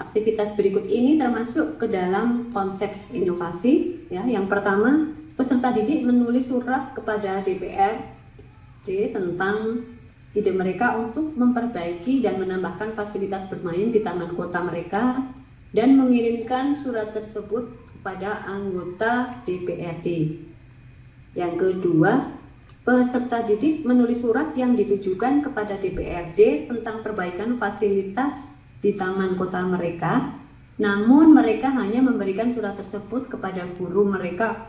aktivitas berikut ini termasuk ke dalam konsep inovasi? Ya, yang pertama, peserta didik menulis surat kepada DPRD tentang ide mereka untuk memperbaiki dan menambahkan fasilitas bermain di taman kota mereka dan mengirimkan surat tersebut kepada anggota DPRD. Yang kedua, peserta didik menulis surat yang ditujukan kepada DPRD tentang perbaikan fasilitas di taman kota mereka, namun mereka hanya memberikan surat tersebut kepada guru mereka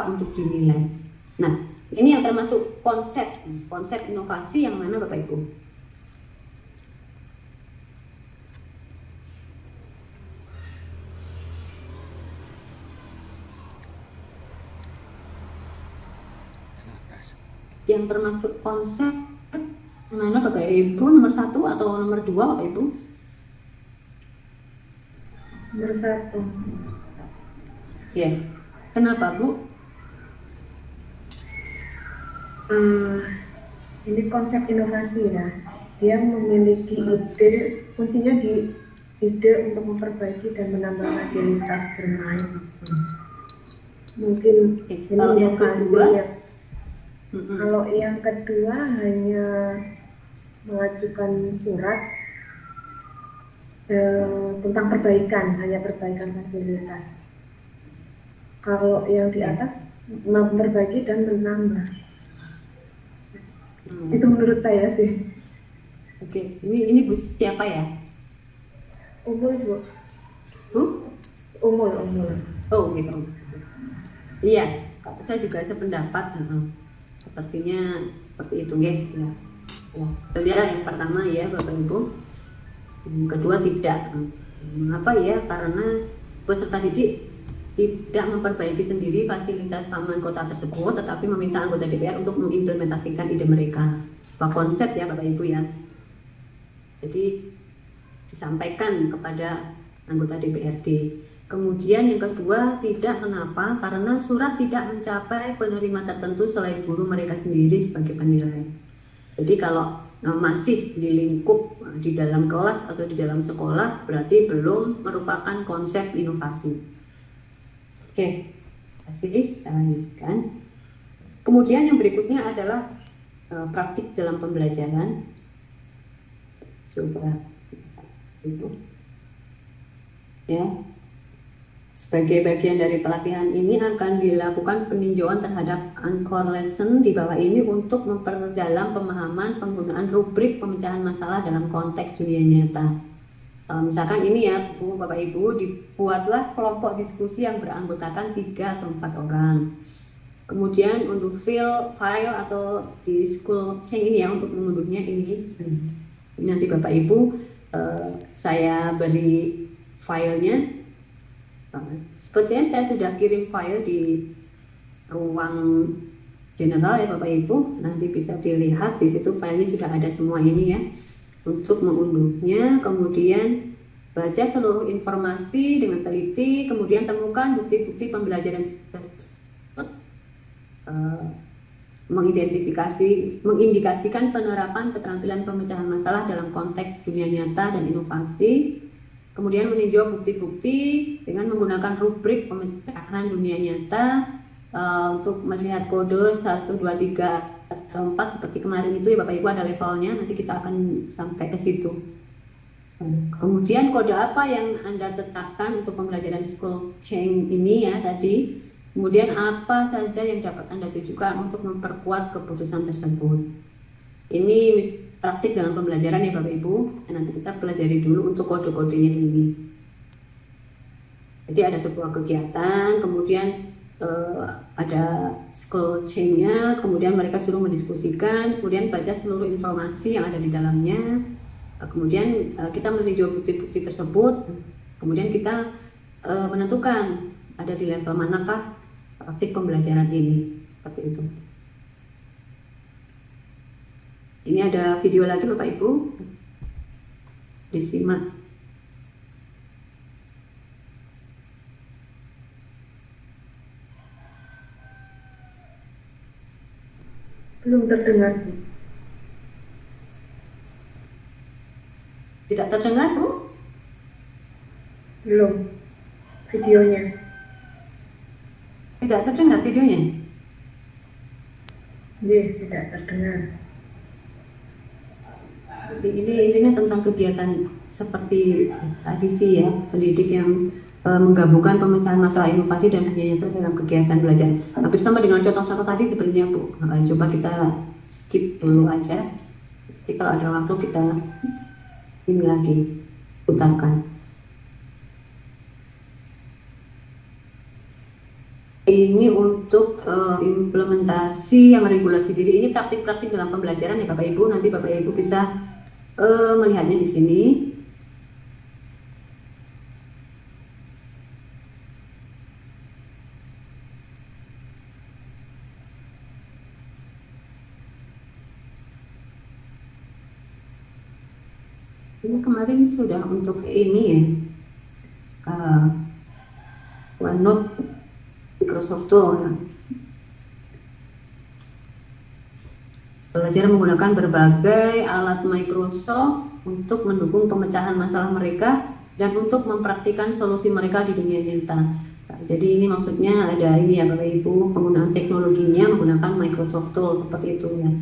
untuk dinilai. Nah, ini yang termasuk konsep inovasi yang mana Bapak Ibu? Yang termasuk konsep mana Bapak Ibu, nomor 1 atau nomor 2 Bapak Ibu? Nomor 1. Ya, kenapa Bu? Ini konsep inovasi ya. Dia memiliki ide, kuncinya di ide untuk memperbaiki dan menambah fasilitas bermain. Mungkin ini yang kedua ya. Kalau yang kedua hanya mengajukan surat tentang perbaikan, hanya perbaikan fasilitas. Kalau yang di atas memperbaiki dan menambah. Itu menurut saya sih. Oke, ini Bu siapa ya? Umul Bu. Umul. Oh gitu. Iya, saya juga sependapat. Sepertinya seperti itu ya. Kita lihat yang pertama ya Bapak Ibu. Yang kedua tidak. Mengapa ya? Karena peserta didik tidak memperbaiki sendiri fasilitas taman kota tersebut, tetapi meminta anggota DPR untuk mengimplementasikan ide mereka. Sebuah konsep ya Bapak Ibu ya. Jadi disampaikan kepada anggota DPRD. Kemudian yang kedua tidak, kenapa? Karena surat tidak mencapai penerima tertentu selain guru mereka sendiri sebagai penilai. Jadi kalau masih di lingkup di dalam kelas atau di dalam sekolah, berarti belum merupakan konsep inovasi. Oke, kasih kita lanjutkan. Kemudian yang berikutnya adalah praktik dalam pembelajaran. Coba itu ya. Sebagai bagian dari pelatihan ini akan dilakukan peninjauan terhadap anchor lesson di bawah ini untuk memperdalam pemahaman penggunaan rubrik pemecahan masalah dalam konteks dunia nyata. Misalkan ini ya Bapak Ibu, dibuatlah kelompok diskusi yang beranggotakan 3 atau 4 orang. Kemudian unduh file atau di school sharing ini ya, untuk mengunduhnya ini nanti Bapak Ibu saya beri filenya. Sepertinya saya sudah kirim file di ruang general ya Bapak Ibu, nanti bisa dilihat di situ filenya sudah ada semua ini ya. Untuk mengunduhnya, kemudian baca seluruh informasi dengan teliti, kemudian temukan bukti-bukti pembelajaran tersebut, mengindikasikan penerapan keterampilan pemecahan masalah dalam konteks dunia nyata dan inovasi, kemudian meninjau bukti-bukti dengan menggunakan rubrik pemecahan dunia nyata untuk melihat kode 1, 2, 3, atau 4 seperti kemarin itu ya Bapak Ibu, ada levelnya, nanti kita akan sampai ke situ. Kemudian kode apa yang Anda tetapkan untuk pembelajaran school chain ini ya tadi. Kemudian apa saja yang dapat Anda tujukan untuk memperkuat keputusan tersebut. Ini praktik dalam pembelajaran ya Bapak Ibu. Nanti kita pelajari dulu untuk kode-kodenya ini. Jadi ada sebuah kegiatan, kemudian ada school chain-nya, kemudian mereka suruh mendiskusikan, kemudian baca seluruh informasi yang ada di dalamnya. Kemudian kita meninjau bukti-bukti tersebut, kemudian kita menentukan ada di level manakah praktik pembelajaran ini, seperti itu. Ini ada video lagi Bapak Ibu, disimak. Belum terdengar. Tidak terdengar Bu? Belum. Videonya. Tidak terdengar videonya? Iya, tidak terdengar. Ini intinya tentang kegiatan seperti tadi sih ya, pendidik yang menggabungkan pemecahan masalah inovasi dan dunia nyata dalam kegiatan belajar. Hampir sama dengan contoh-contoh tadi sebenarnya Bu. Coba kita skip dulu aja. Jadi kalau ada waktu kita ini lagi putarkan. Ini untuk implementasi yang regulasi diri. Ini praktik-praktik dalam pembelajaran ya Bapak Ibu. Nanti Bapak Ibu bisa melihatnya di sini. Ini kemarin sudah untuk ini ya, OneNote Microsoft Tool. Belajar menggunakan berbagai alat Microsoft untuk mendukung pemecahan masalah mereka dan untuk mempraktikkan solusi mereka di dunia nyata. Nah, jadi ini maksudnya ada ini ya Bapak Ibu, penggunaan teknologinya menggunakan Microsoft Tool seperti itu ya.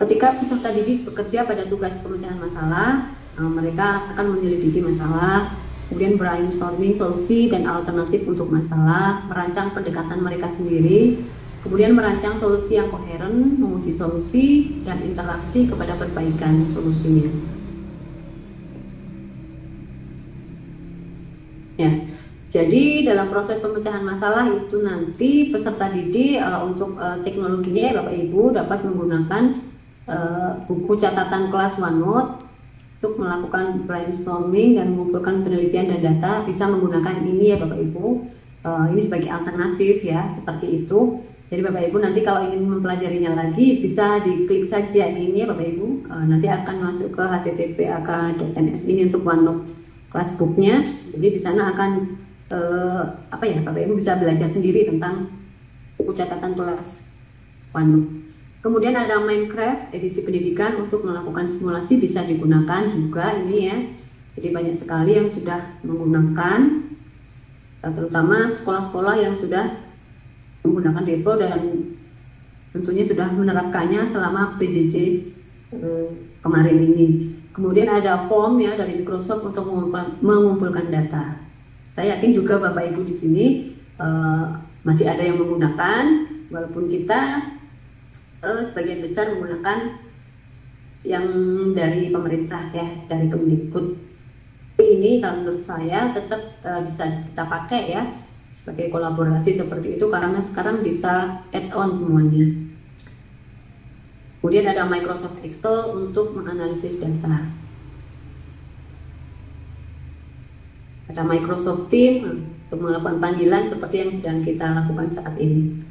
Ketika peserta didik bekerja pada tugas pemecahan masalah, mereka akan menyelidiki masalah, kemudian brainstorming solusi dan alternatif untuk masalah, merancang pendekatan mereka sendiri, kemudian merancang solusi yang koheren, menguji solusi, dan interaksi kepada perbaikan solusinya. Ya, jadi dalam proses pemecahan masalah itu nanti peserta didik untuk teknologinya Bapak Ibu dapat menggunakan buku catatan kelas OneNote untuk melakukan brainstorming dan mengumpulkan penelitian dan data. Bisa menggunakan ini ya Bapak Ibu, ini sebagai alternatif ya, seperti itu. Jadi Bapak Ibu nanti kalau ingin mempelajarinya lagi bisa diklik saja ini ya Bapak Ibu, nanti akan masuk ke http://ak.ns ini untuk OneNote classbooknya. Jadi di sana akan Bapak Ibu bisa belajar sendiri tentang buku catatan kelas OneNote. Kemudian ada Minecraft edisi pendidikan untuk melakukan simulasi bisa digunakan juga ini ya. Jadi banyak sekali yang sudah menggunakan, terutama sekolah-sekolah yang sudah menggunakan Depo dan tentunya sudah menerapkannya selama PJJ kemarin ini. Kemudian ada form ya dari Microsoft untuk mengumpulkan data. Saya yakin juga Bapak Ibu di sini masih ada yang menggunakan, walaupun kita sebagian besar menggunakan yang dari pemerintah ya, dari Kemdikbud. Ini kalau menurut saya tetap bisa kita pakai ya sebagai kolaborasi seperti itu karena sekarang bisa add-on semuanya. Kemudian ada Microsoft Excel untuk menganalisis data. Ada Microsoft Teams untuk melakukan panggilan seperti yang sedang kita lakukan saat ini.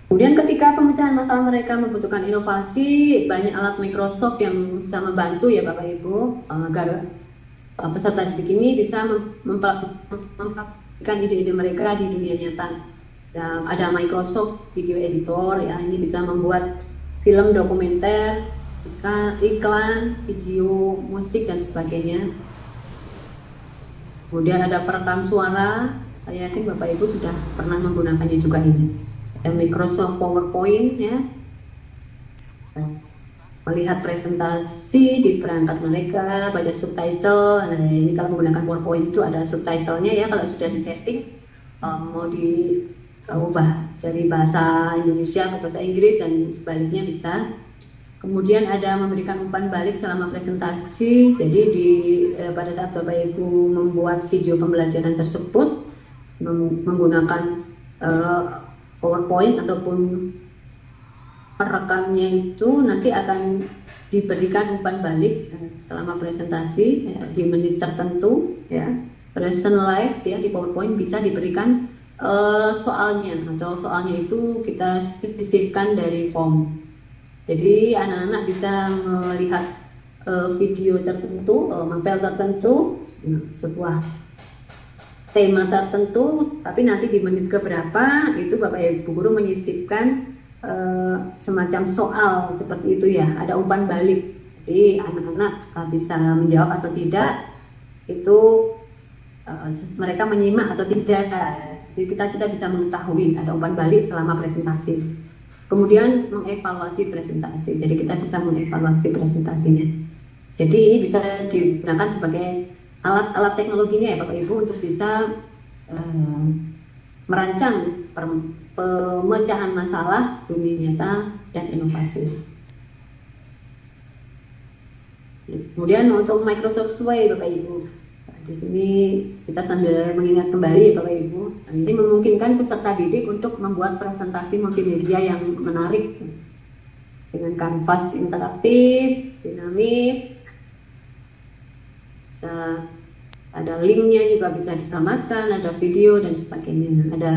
Kemudian ketika pemecahan masalah mereka membutuhkan inovasi, banyak alat Microsoft yang bisa membantu ya Bapak Ibu agar peserta didik ini bisa mempraktikkan ide-ide mereka di dunia nyata. Dan ada Microsoft Video Editor ya, ini bisa membuat film dokumenter, iklan, video, musik dan sebagainya. Kemudian ada perekam suara, saya yakin Bapak Ibu sudah pernah menggunakannya juga ini. Ada Microsoft PowerPoint ya, melihat presentasi di perangkat mereka, baca subtitle. Nah, ini kalau menggunakan PowerPoint itu ada subtitlenya ya, kalau sudah disetting mau diubah dari bahasa Indonesia ke bahasa Inggris dan sebaliknya bisa. Kemudian ada memberikan umpan balik selama presentasi. Jadi pada saat Bapak Ibu membuat video pembelajaran tersebut menggunakan PowerPoint ataupun perekamnya itu nanti akan diberikan umpan balik selama presentasi ya, di menit tertentu ya. Present live ya di PowerPoint bisa diberikan soalnya, atau soalnya itu kita sisipkan dari form. Jadi anak-anak bisa melihat video tertentu, mapel tertentu, sebuah tema tertentu, tapi nanti di menit keberapa itu Bapak Ibu guru menyisipkan semacam soal seperti itu ya, ada umpan balik. Jadi anak-anak bisa menjawab atau tidak, itu mereka menyimak atau tidak. Jadi kita bisa mengetahui ada umpan balik selama presentasi. Kemudian mengevaluasi presentasi, jadi kita bisa mengevaluasi presentasinya. Jadi ini bisa digunakan sebagai alat-alat teknologinya ya Bapak Ibu untuk bisa merancang pemecahan masalah dunia nyata dan inovasi. Kemudian untuk Microsoft Way Bapak Ibu, di sini kita sambil mengingat kembali Bapak Ibu, ini memungkinkan peserta didik untuk membuat presentasi multimedia yang menarik dengan kanvas interaktif, dinamis. Bisa ada linknya juga bisa diselamatkan, ada video dan sebagainya, ada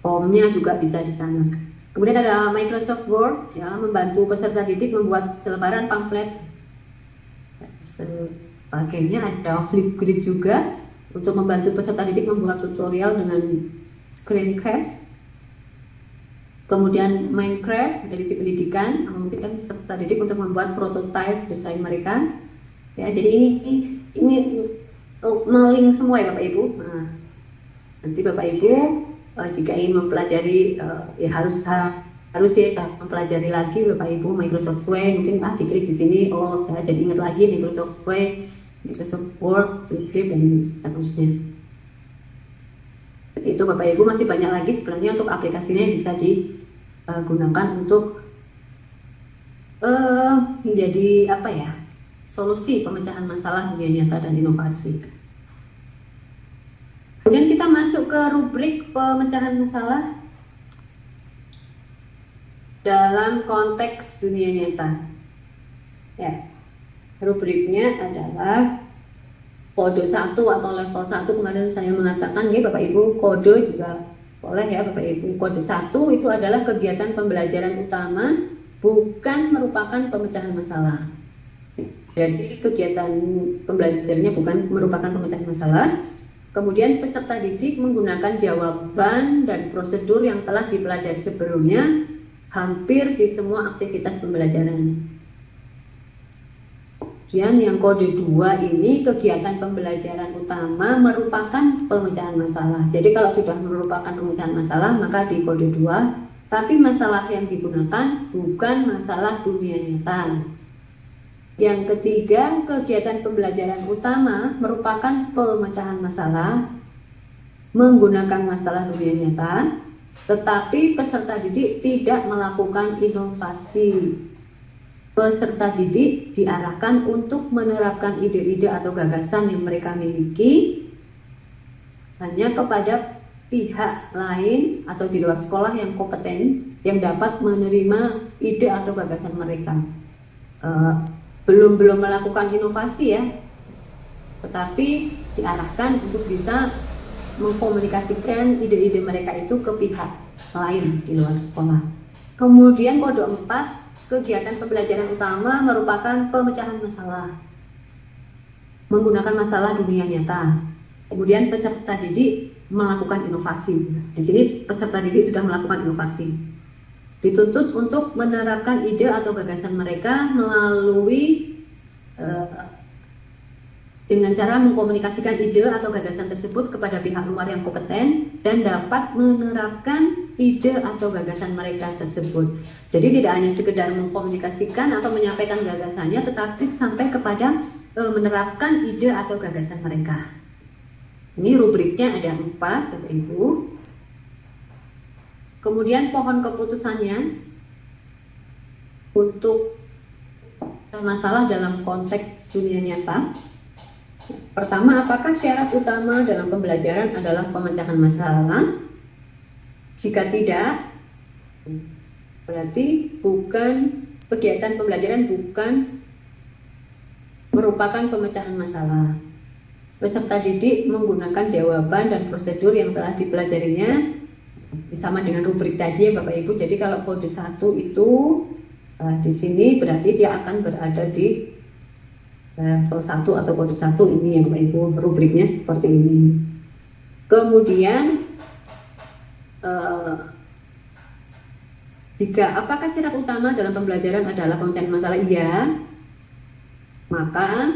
formnya juga bisa di sana. Kemudian ada Microsoft Word ya, membantu peserta didik membuat selebaran pamflet. Sebagainya ada Flipgrid juga untuk membantu peserta didik membuat tutorial dengan screencast. Kemudian Minecraft dari sisi pendidikan memungkinkan peserta didik untuk membuat prototipe desain mereka. Ya, jadi ini meling semua ya Bapak Ibu. Nah, nanti Bapak Ibu jika ingin mempelajari ya harus ya mempelajari lagi Bapak Ibu Microsoft Way, mungkin diklik di sini, oh saya jadi ingat lagi Microsoft Way, Microsoft Word, Flipgrid dan seterusnya. Itu Bapak Ibu masih banyak lagi sebenarnya untuk aplikasinya yang bisa digunakan untuk menjadi apa ya, solusi pemecahan masalah dunia nyata dan inovasi. Kemudian kita masuk ke rubrik pemecahan masalah dalam konteks dunia nyata. Ya, rubriknya adalah kode 1 atau level 1. Kemarin saya mengatakan ya Bapak Ibu, kode juga boleh ya Bapak Ibu. Kode 1 itu adalah kegiatan pembelajaran utama, bukan merupakan pemecahan masalah. Jadi kegiatan pembelajarannya bukan merupakan pemecahan masalah. Kemudian peserta didik menggunakan jawaban dan prosedur yang telah dipelajari sebelumnya hampir di semua aktivitas pembelajaran. Kemudian yang kode 2 ini kegiatan pembelajaran utama merupakan pemecahan masalah. Jadi kalau sudah merupakan pemecahan masalah maka di kode 2, tapi masalah yang digunakan bukan masalah dunia nyata. Yang ketiga, kegiatan pembelajaran utama merupakan pemecahan masalah menggunakan masalah dunia nyata, tetapi peserta didik tidak melakukan inovasi. Peserta didik diarahkan untuk menerapkan ide-ide atau gagasan yang mereka miliki hanya kepada pihak lain atau di luar sekolah yang kompeten yang dapat menerima ide atau gagasan mereka. Belum melakukan inovasi ya, tetapi diarahkan untuk bisa mengkomunikasikan ide-ide mereka itu ke pihak lain di luar sekolah. Kemudian kode 4, kegiatan pembelajaran utama merupakan pemecahan masalah menggunakan masalah dunia nyata. Kemudian peserta didik melakukan inovasi. Di sini peserta didik sudah melakukan inovasi. Dituntut untuk menerapkan ide atau gagasan mereka melalui dengan cara mengkomunikasikan ide atau gagasan tersebut kepada pihak luar yang kompeten dan dapat menerapkan ide atau gagasan mereka tersebut. Jadi tidak hanya sekedar mengkomunikasikan atau menyampaikan gagasannya, tetapi sampai kepada menerapkan ide atau gagasan mereka. Ini rubriknya ada 4, Bapak Ibu. Kemudian pohon keputusannya untuk masalah dalam konteks dunia nyata. Pertama, apakah syarat utama dalam pembelajaran adalah pemecahan masalah? Jika tidak, berarti kegiatan pembelajaran bukan merupakan pemecahan masalah. Peserta didik menggunakan jawaban dan prosedur yang telah dipelajarinya sama dengan rubrik tadi ya Bapak Ibu. Jadi kalau kode 1 itu di sini berarti dia akan berada di level 1 atau kode 1 ini ya Bapak Ibu, rubriknya seperti ini. Kemudian jika apakah syarat utama dalam pembelajaran adalah pemecahan masalah? Iya, maka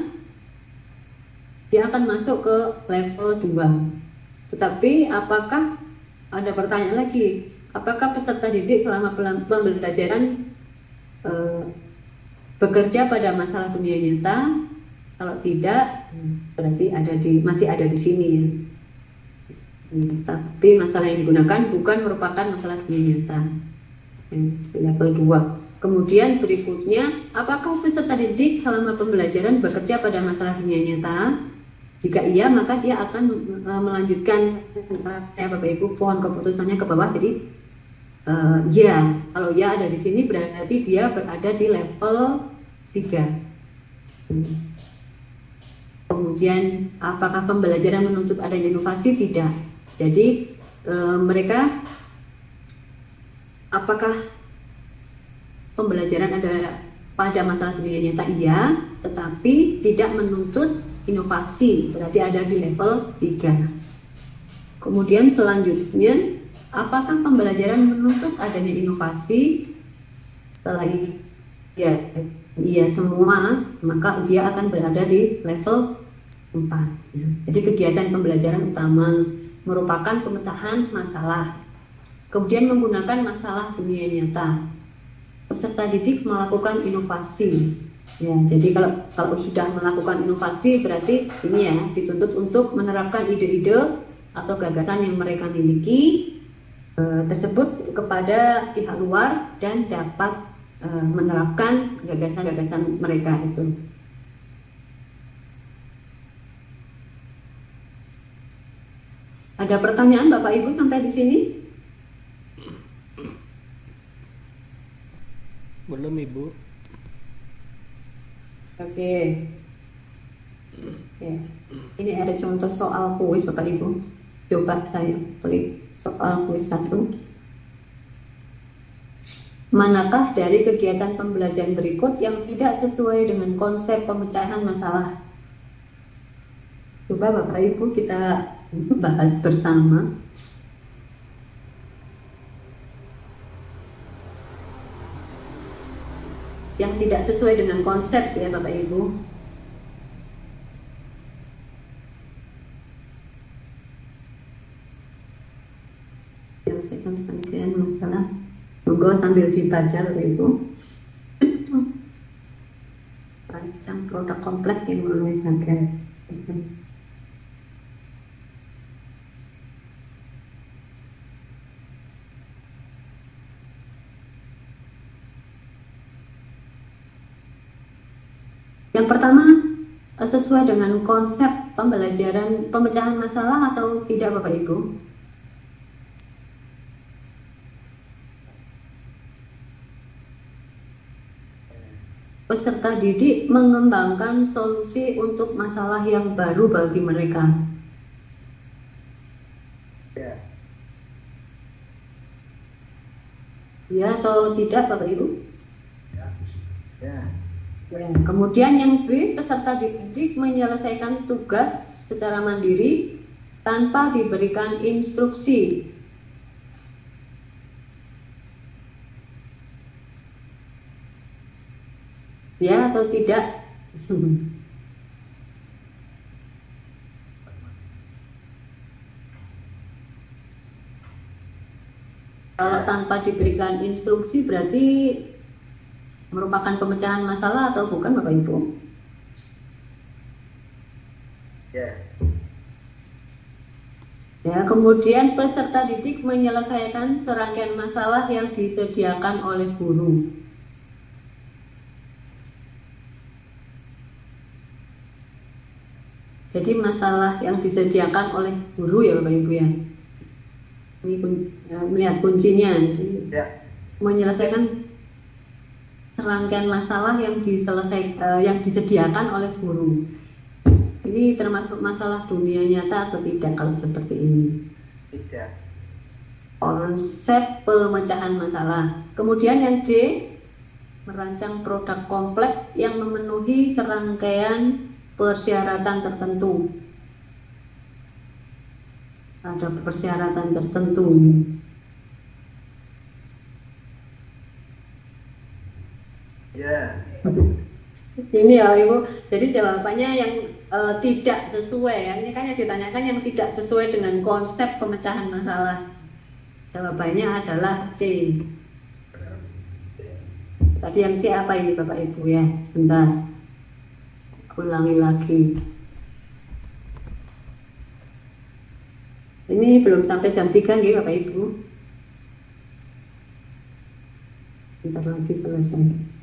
dia akan masuk ke level 2. Tetapi apakah, ada pertanyaan lagi, apakah peserta didik selama pembelajaran bekerja pada masalah dunia nyata? Kalau tidak, berarti masih ada di sini ya. Tapi masalah yang digunakan bukan merupakan masalah dunia nyata. Level 2. Kemudian berikutnya, apakah peserta didik selama pembelajaran bekerja pada masalah dunia nyata? Jika iya, maka dia akan melanjutkan Bapak Ibu pohon keputusannya ke bawah. Jadi ya, kalau ya ada di sini berarti dia berada di level 3. Kemudian apakah pembelajaran menuntut adanya inovasi? Tidak. Jadi mereka, apakah pembelajaran ada pada masalah dunia nyata? Iya, tetapi tidak menuntut inovasi, berarti ada di level 3. Kemudian selanjutnya, apakah pembelajaran menuntut adanya inovasi? Setelah ini ya, iya semua, maka dia akan berada di level 4. Jadi kegiatan pembelajaran utama merupakan pemecahan masalah. Kemudian menggunakan masalah dunia nyata. Peserta didik melakukan inovasi. Ya, jadi kalau sudah melakukan inovasi berarti ini ya dituntut untuk menerapkan ide-ide atau gagasan yang mereka miliki tersebut kepada pihak luar dan dapat menerapkan gagasan-gagasan mereka itu. Ada pertanyaan Bapak Ibu sampai di sini? Belum Ibu. Oke. Ya. Ini ada contoh soal kuis Bapak Ibu. Coba saya klik soal kuis 1. Manakah dari kegiatan pembelajaran berikut yang tidak sesuai dengan konsep pemecahan masalah? Coba Bapak Ibu kita bahas bersama. Yang tidak sesuai dengan konsep ya Bapak Ibu. Menyelesaikan penelitian masalah. Monggo sambil dibaca Bapak Ibu. Rancang produk kompleks yang menulis agar. Yang pertama, sesuai dengan konsep pembelajaran pemecahan masalah atau tidak Bapak Ibu? Peserta didik mengembangkan solusi untuk masalah yang baru bagi mereka. Ya atau tidak Bapak Ibu? Ya. Ya. Kemudian yang B, peserta didik menyelesaikan tugas secara mandiri tanpa diberikan instruksi. Ya atau tidak? Kalau tanpa diberikan instruksi berarti merupakan pemecahan masalah atau bukan Bapak Ibu? Ya. Ya, kemudian peserta didik menyelesaikan serangkaian masalah yang disediakan oleh guru. Jadi masalah yang disediakan oleh guru ya Bapak Ibu ya. Ini melihat kuncinya. Jadi, Ya. menyelesaikan serangkaian masalah yang yang disediakan oleh guru. Ini termasuk masalah dunia nyata atau tidak kalau seperti ini? Tidak. Konsep pemecahan masalah. Kemudian yang D, merancang produk kompleks yang memenuhi serangkaian persyaratan tertentu. Ada persyaratan tertentu. Ya. Ini ya Ibu. Jadi jawabannya yang tidak sesuai ya. Ini kan yang ditanyakan yang tidak sesuai dengan konsep pemecahan masalah. Jawabannya adalah C. Tadi yang C apa ini Bapak Ibu ya? Sebentar. Ulangi lagi. Ini belum sampai jam 3 nih Bapak Ibu. Bentar lagi selesai.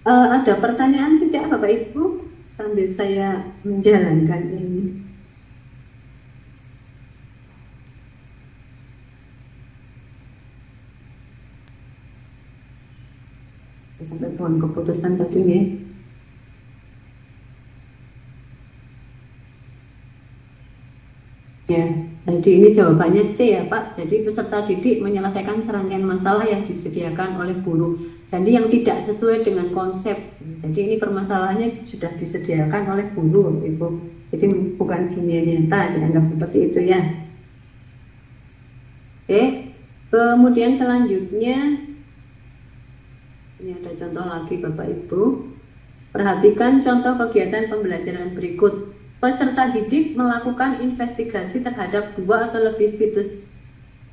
Ada pertanyaan tidak Bapak Ibu sambil saya menjalankan ini? Sampai pohon keputusan tadi ya. Ya, jadi ini jawabannya C ya Pak. Jadi peserta didik menyelesaikan serangkaian masalah yang disediakan oleh guru. Jadi yang tidak sesuai dengan konsep. Jadi ini permasalahannya sudah disediakan oleh guru, Ibu. Jadi bukan dunia nyata, dianggap seperti itu ya. Oke. Kemudian selanjutnya ini ada contoh lagi Bapak Ibu. Perhatikan contoh kegiatan pembelajaran berikut. Peserta didik melakukan investigasi terhadap 2 atau lebih situs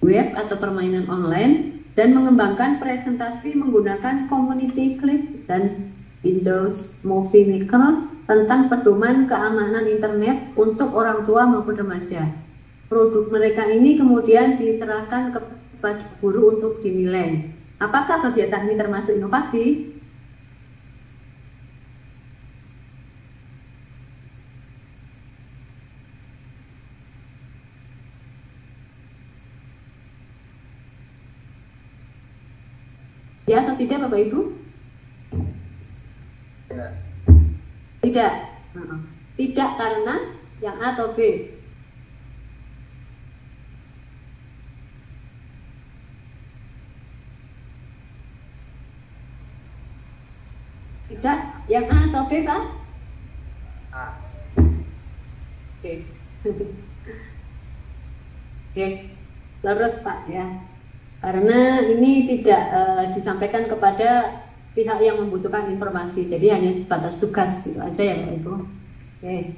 web atau permainan online dan mengembangkan presentasi menggunakan Community Clip dan Windows Movie Maker tentang pedoman keamanan internet untuk orang tua maupun remaja. Produk mereka ini kemudian diserahkan kepada guru untuk dinilai. Apakah kegiatan ini termasuk inovasi? Ya atau tidak Bapak Ibu? Ya. Tidak. Tidak karena yang A atau B? Tidak. Yang A atau B Pak? A. Oke. Oke. Terus Pak ya. Karena ini tidak disampaikan kepada pihak yang membutuhkan informasi, jadi hanya sebatas tugas gitu aja ya Bapak Ibu. Oke.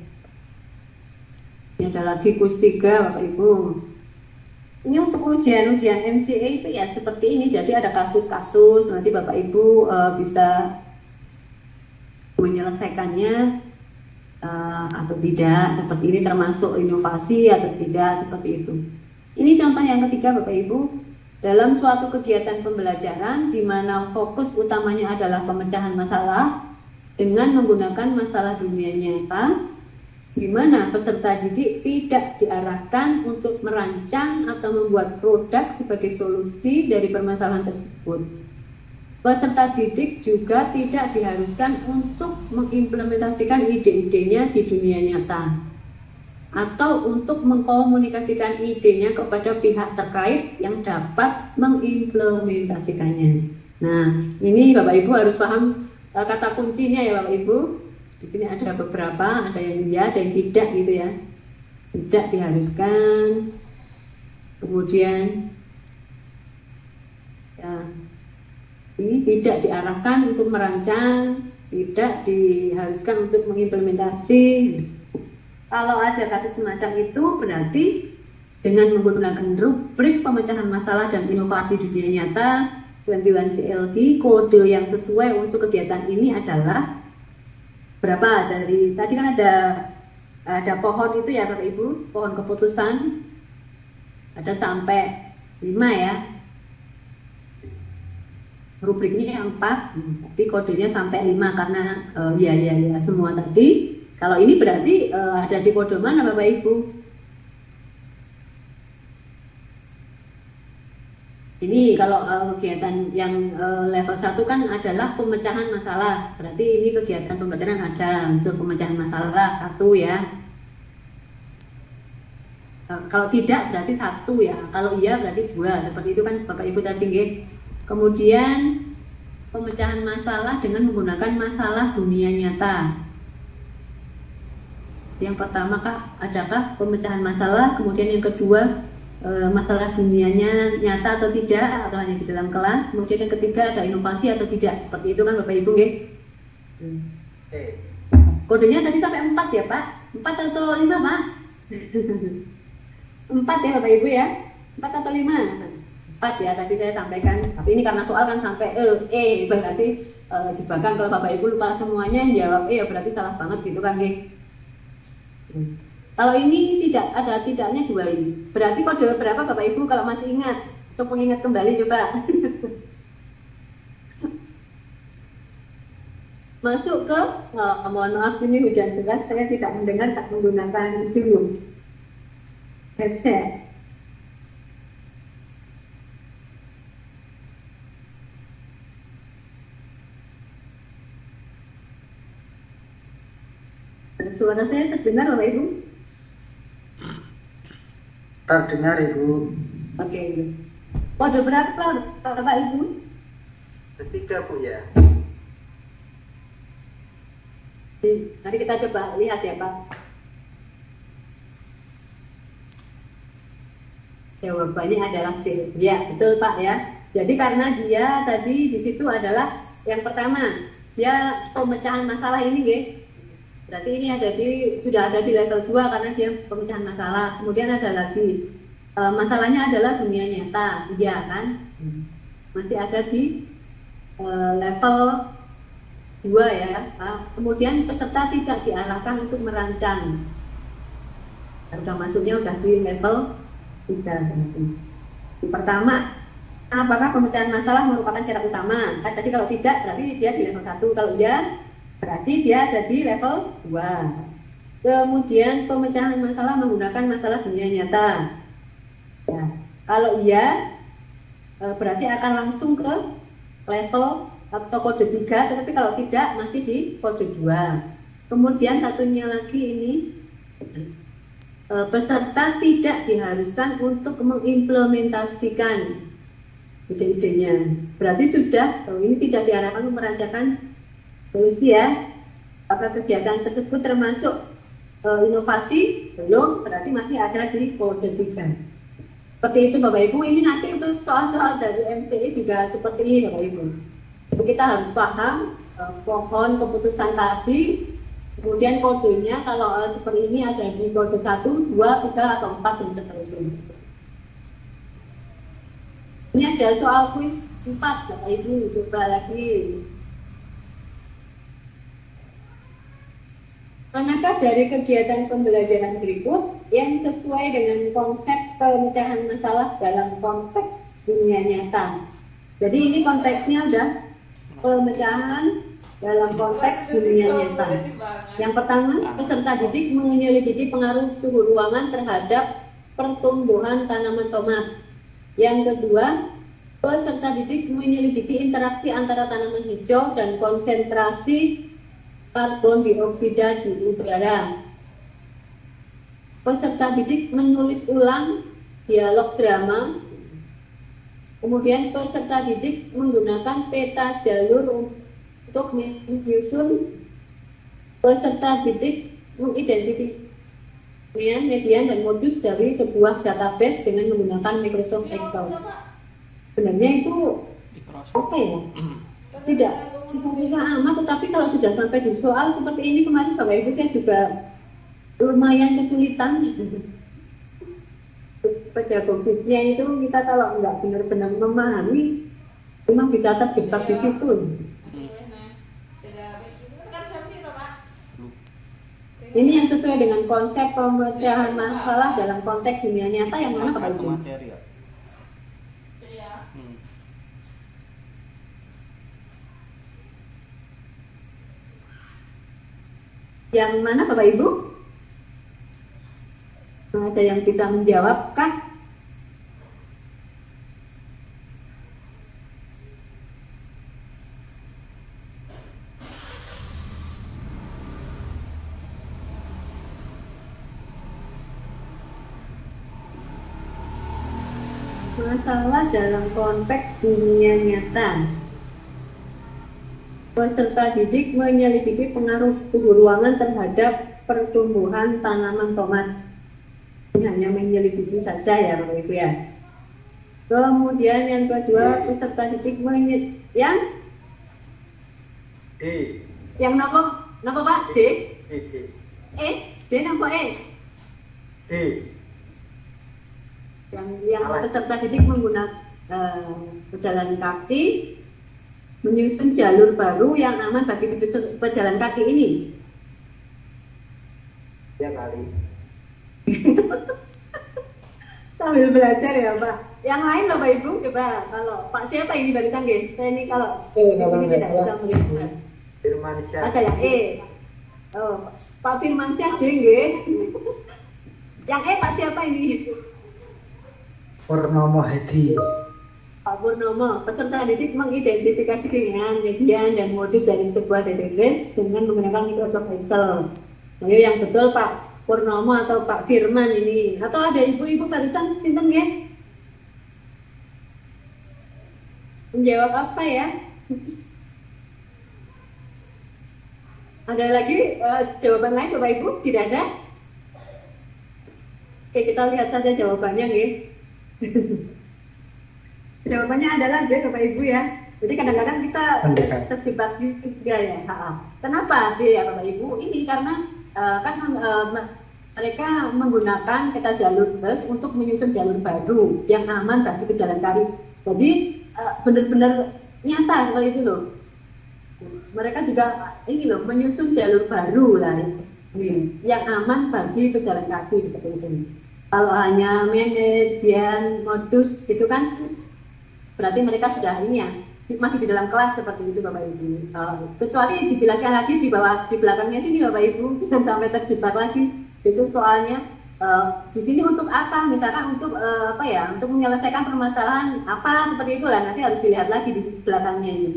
Ini ada lagi kuis 3 Bapak Ibu. Ini untuk ujian MCA itu ya seperti ini, jadi ada kasus-kasus, nanti Bapak Ibu bisa menyelesaikannya atau tidak, seperti ini termasuk inovasi atau tidak, seperti itu. Ini contoh yang ketiga Bapak Ibu. Dalam suatu kegiatan pembelajaran di mana fokus utamanya adalah pemecahan masalah dengan menggunakan masalah dunia nyata, di mana peserta didik tidak diarahkan untuk merancang atau membuat produk sebagai solusi dari permasalahan tersebut. Peserta didik juga tidak diharuskan untuk mengimplementasikan ide-idenya di dunia nyata atau untuk mengkomunikasikan idenya kepada pihak terkait yang dapat mengimplementasikannya. Nah, ini Bapak Ibu harus paham kata kuncinya ya Bapak Ibu. Di sini ada beberapa, ada yang iya, ada yang tidak gitu ya. Tidak diharuskan. Kemudian ya, ini tidak diarahkan untuk merancang, tidak diharuskan untuk mengimplementasi. Kalau ada kasus semacam itu berarti dengan menggunakan rubrik pemecahan masalah dan inovasi dunia nyata 21 CLD, kode yang sesuai untuk kegiatan ini adalah berapa? Dari tadi kan ada pohon itu ya Bapak Ibu, pohon keputusan ada sampai 5 ya. Rubriknya yang 4, tapi kodenya sampai 5 karena ya semua tadi. Kalau ini berarti ada di kode mana Bapak Ibu? Ini kalau kegiatan yang level 1 kan adalah pemecahan masalah. Berarti ini kegiatan pembelajaran ada unsur pemecahan masalah 1 ya. Kalau tidak berarti 1 ya. Kalau iya berarti 2. Seperti itu kan Bapak Ibu tadi nggih. Kemudian pemecahan masalah dengan menggunakan masalah dunia nyata. Yang pertama adakah pemecahan masalah, kemudian yang kedua masalah dunianya nyata atau tidak, atau hanya di dalam kelas. Kemudian yang ketiga ada inovasi atau tidak. Seperti itu kan Bapak Ibu nggih. Kodenya tadi sampai 4 ya Pak? 4 atau 5 Pak? 4 ya Bapak Ibu ya? 4 atau 5? 4 ya tadi saya sampaikan. Tapi ini karena soal kan sampai berarti jebakan. Kalau Bapak Ibu lupa semuanya jawab ya berarti salah banget gitu kan nggih. Kalau ini tidak ada tidaknya 2 ini. Berarti kode berapa Bapak Ibu kalau masih ingat? Untuk mengingat kembali coba. Masuk ke mohon maaf ini hujan deras, saya tidak mendengar, tak menggunakan dulu headset. Suara saya terdengar Bapak Ibu? Terdengar Ibu. Oke. Kode berapa Bapak Ibu? 3 Bu ya. Nanti kita coba lihat ya Pak. Jawabannya adalah C. Ya betul Pak ya. Jadi karena dia tadi di situ adalah yang pertama dia pemecahan masalah ini nggih. Berarti ini sudah ada di level 2 karena dia pemecahan masalah. Kemudian ada lagi masalahnya adalah dunia nyata, iya kan? Masih ada di level 2 ya. Kemudian peserta tidak diarahkan untuk merancang. Sudah masuknya sudah di level 3. Yang pertama, apakah pemecahan masalah merupakan syarat utama? Kan tadi kalau tidak berarti dia di level 1. Kalau iya berarti dia ada di level 2. Kemudian pemecahan masalah menggunakan masalah dunia nyata. Ya, kalau iya berarti akan langsung ke level atau kode 3, tetapi kalau tidak masih di kode 2. Kemudian satunya lagi ini peserta tidak diharuskan untuk mengimplementasikan ide-idenya. Berarti sudah ini tidak diarahkan untuk merancangkan solusi ya. Apakah kegiatan tersebut termasuk inovasi? Belum, berarti masih ada di kode 3. Seperti itu Bapak Ibu. Ini nanti untuk soal-soal dari MTI juga seperti ini Bapak Ibu. Kita harus paham pohon keputusan tadi, kemudian kodenya kalau seperti ini ada di kode 1, 2, 3, atau 4 dan seterusnya. Ini ada soal kuis 4 Bapak Ibu, coba lagi. Manakah dari kegiatan pembelajaran berikut yang sesuai dengan konsep pemecahan masalah dalam konteks dunia nyata? Jadi ini konteksnya udah pemecahan dalam konteks dunia nyata. Yang pertama, peserta didik menyelidiki pengaruh suhu ruangan terhadap pertumbuhan tanaman tomat. Yang kedua, peserta didik menyelidiki interaksi antara tanaman hijau dan konsentrasi karbon dioksida di udara. Peserta didik menulis ulang dialog drama. Kemudian peserta didik menggunakan peta jalur untuk menyusun. Peserta didik mengidentifikasi median dan modus dari sebuah database dengan menggunakan Microsoft Excel. Sebenarnya itu apa ya? Tidak susah-susah amat, tetapi kalau sudah sampai di soal seperti ini kemarin Bapak Ibu saya juga lumayan kesulitan. Pedagogiknya itu kita kalau nggak benar-benar memahami, memang bisa terjebak di situ. Ini yang sesuai dengan konsep pemecahan masalah dalam konteks dunia nyata yang mana Bapak Ibu? Yang mana Bapak Ibu? Ada yang bisa menjawab kah? Masalah dalam konteks dunia nyata. Peserta didik menyelidiki pengaruh suhu ruangan terhadap pertumbuhan tanaman tomat. Ini hanya menyelidiki saja ya Bapak Ibu ya. Kemudian yang kedua, peserta didik yang D. Yang napa Pak? D? D. D napa E? D. Yang peserta didik menggunakan pejalan kaki menyusun jalur baru yang aman bagi pejalan kaki ini. Ya kali. Sambil belajar ya Pak. Yang lain Bapak Ibu coba kalau Pak siapa ini balikan nggih? Saya ini kalau kalau ini tidak bisa melihat. Firmansyah. Ada yang E. Oh, Pak Firmansyah nggih. Yang E Pak siapa ini? Purnomo Hedi. Pak Purnomo, peserta didik mengidentifikasi dengan median dan modus dari sebuah database dengan menggunakan Microsoft Excel. Ayo yang betul Pak Purnomo atau Pak Firman ini. Atau ada ibu-ibu barusan sinten ya? Menjawab apa ya? Ada lagi jawaban lain Bapak Ibu? Tidak ada? Oke, kita lihat saja jawabannya ya. Jawabannya adalah D Bapak Ibu ya. Jadi kadang-kadang kita terjebak juga ya. Kenapa D ya Bapak Ibu? Ini karena mereka menggunakan peta jalur bus untuk menyusun jalur baru yang aman bagi pejalan kaki. Jadi benar-benar nyata seperti itu loh. Mereka juga ini loh menyusun jalur baru lah yang aman bagi pejalan kaki seperti itu. Kalau hanya median modus gitu kan berarti mereka sudah ini ya masih di dalam kelas seperti itu Bapak Ibu. Kecuali dijelaskan lagi di bawah di belakangnya sini Bapak Ibu dan sampai terjebak lagi. Besok soalnya di sini untuk apa? Misalkan untuk apa ya? Untuk menyelesaikan permasalahan apa seperti itulah nanti harus dilihat lagi di belakangnya ini.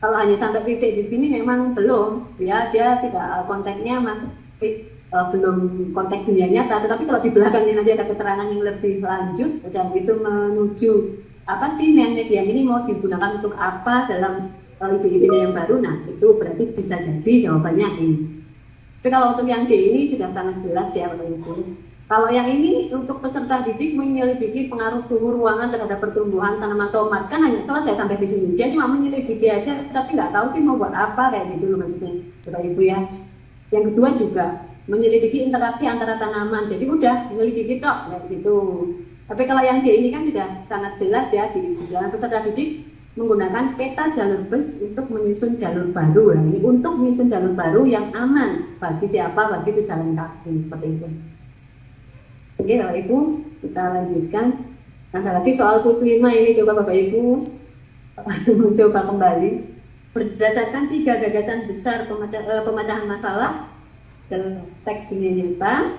Kalau hanya sampai titik di sini memang belum ya dia tidak konteksnya masih belum konteks dunia nyata. Tetapi kalau di belakangnya nanti ada keterangan yang lebih lanjut dan itu menuju apa sih median ini mau digunakan untuk apa dalam ide-ide yang baru, nah itu berarti bisa jadi jawabannya ini. Tapi kalau untuk yang D ini sudah sangat jelas ya Bapak Ibu. Kalau yang ini untuk peserta didik menyelidiki pengaruh suhu ruangan terhadap pertumbuhan tanaman tomat, kan hanya selesai sampai di sini. Dia cuma menyelidiki aja, tapi nggak tahu sih mau buat apa kayak gitu loh maksudnya Bapak Ibu ya. Yang kedua juga menyelidiki interaksi antara tanaman, jadi udah menyelidiki tok kayak gitu. Tapi kalau yang D ini kan sudah sangat jelas ya di dalam peserta didik menggunakan peta jalur bus untuk menyusun jalur baru. Nah, ini untuk menyusun jalur baru yang aman bagi siapa? Bagi pejalan kaki seperti itu. Oke Bapak Ibu, kita lanjutkan. Nah, lagi soal quiz 5 ini coba Bapak Ibu mencoba kembali. berdasarkan 3 gagasan besar pemecahan masalah dalam teks dunia nyata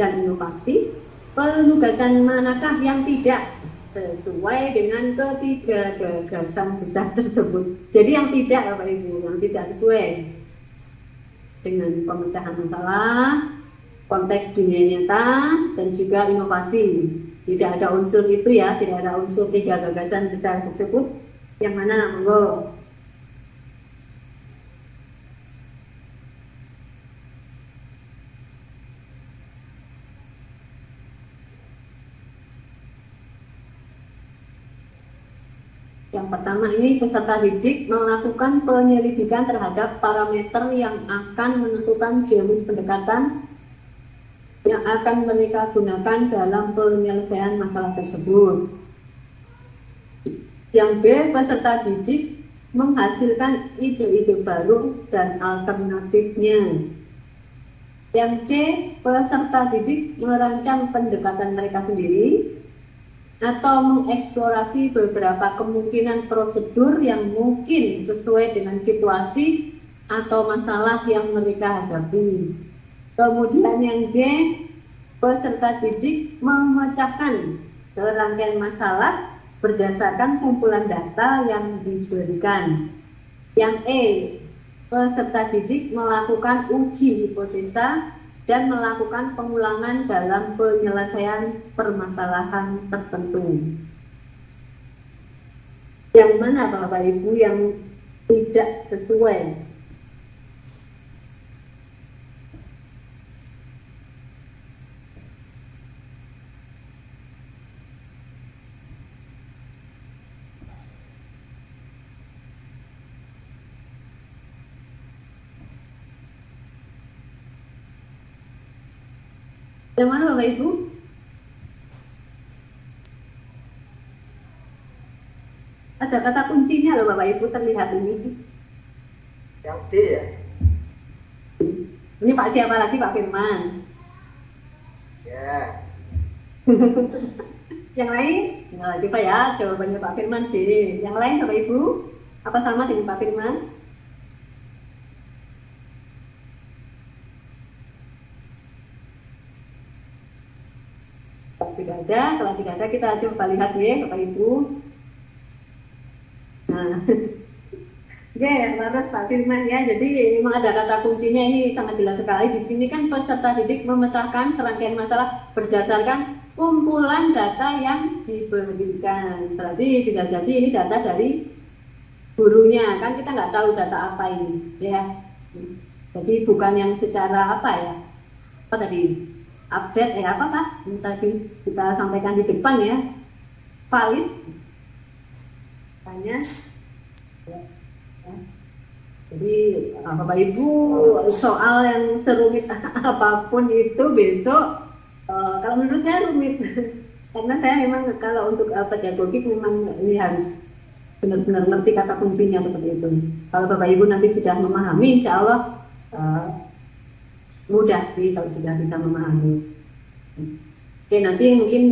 dan inovasi, penugasan manakah yang tidak sesuai dengan ketiga gagasan besar tersebut? Jadi yang tidak, Bapak Ibu, yang tidak sesuai dengan pemecahan masalah, konteks dunia nyata, dan juga inovasi. Tidak ada unsur itu ya, tidak ada unsur 3 gagasan besar tersebut. Yang mana, monggo? Yang pertama ini peserta didik melakukan penyelidikan terhadap parameter yang akan menentukan jenis pendekatan yang akan mereka gunakan dalam penyelesaian masalah tersebut. Yang B, peserta didik menghasilkan ide-ide baru dan alternatifnya. Yang C, peserta didik merancang pendekatan mereka sendiri atau mengeksplorasi beberapa kemungkinan prosedur yang mungkin sesuai dengan situasi atau masalah yang mereka hadapi. Kemudian yang D, peserta didik memecahkan serangkaian masalah berdasarkan kumpulan data yang diberikan. Yang E, peserta didik melakukan uji hipotesa dan melakukan pengulangan dalam penyelesaian permasalahan tertentu. Yang mana Bapak Ibu yang tidak sesuai? Yang mana Bapak Ibu? Ada kata kuncinya loh Bapak Ibu, terlihat ini. Yang D ya? Ini Pak siapa lagi, Pak Firman? Ya. Yang lain? Nah, coba ya, jawabannya Pak Firman D. Yang lain Bapak Ibu? Apa sama dengan Pak Firman? Tidak ada, kalau tidak ada kita coba lihat ya Bapak Ibu. Nah, terus Pak Firman ya, jadi memang ada kata kuncinya ini sangat jelas sekali. Di sini kan peserta didik memecahkan serangkaian masalah berdasarkan kumpulan data yang diberikan. Berarti bisa jadi ini data dari gurunya, kan kita nggak tahu data apa ini ya. Jadi bukan yang secara apa ya, apa tadi? Update apa Pak? Ini tadi kita sampaikan di depan ya, valid tanya ya. Jadi Bapak Ibu, soal yang serumit apapun itu besok kalau menurut saya rumit karena saya memang kalau untuk pedagogik memang ini harus benar-benar ngerti kata kuncinya seperti itu. Kalau Bapak Ibu nanti sudah memahami, insya Allah mudah sih kalau sudah bisa memahami. Oke, nanti mungkin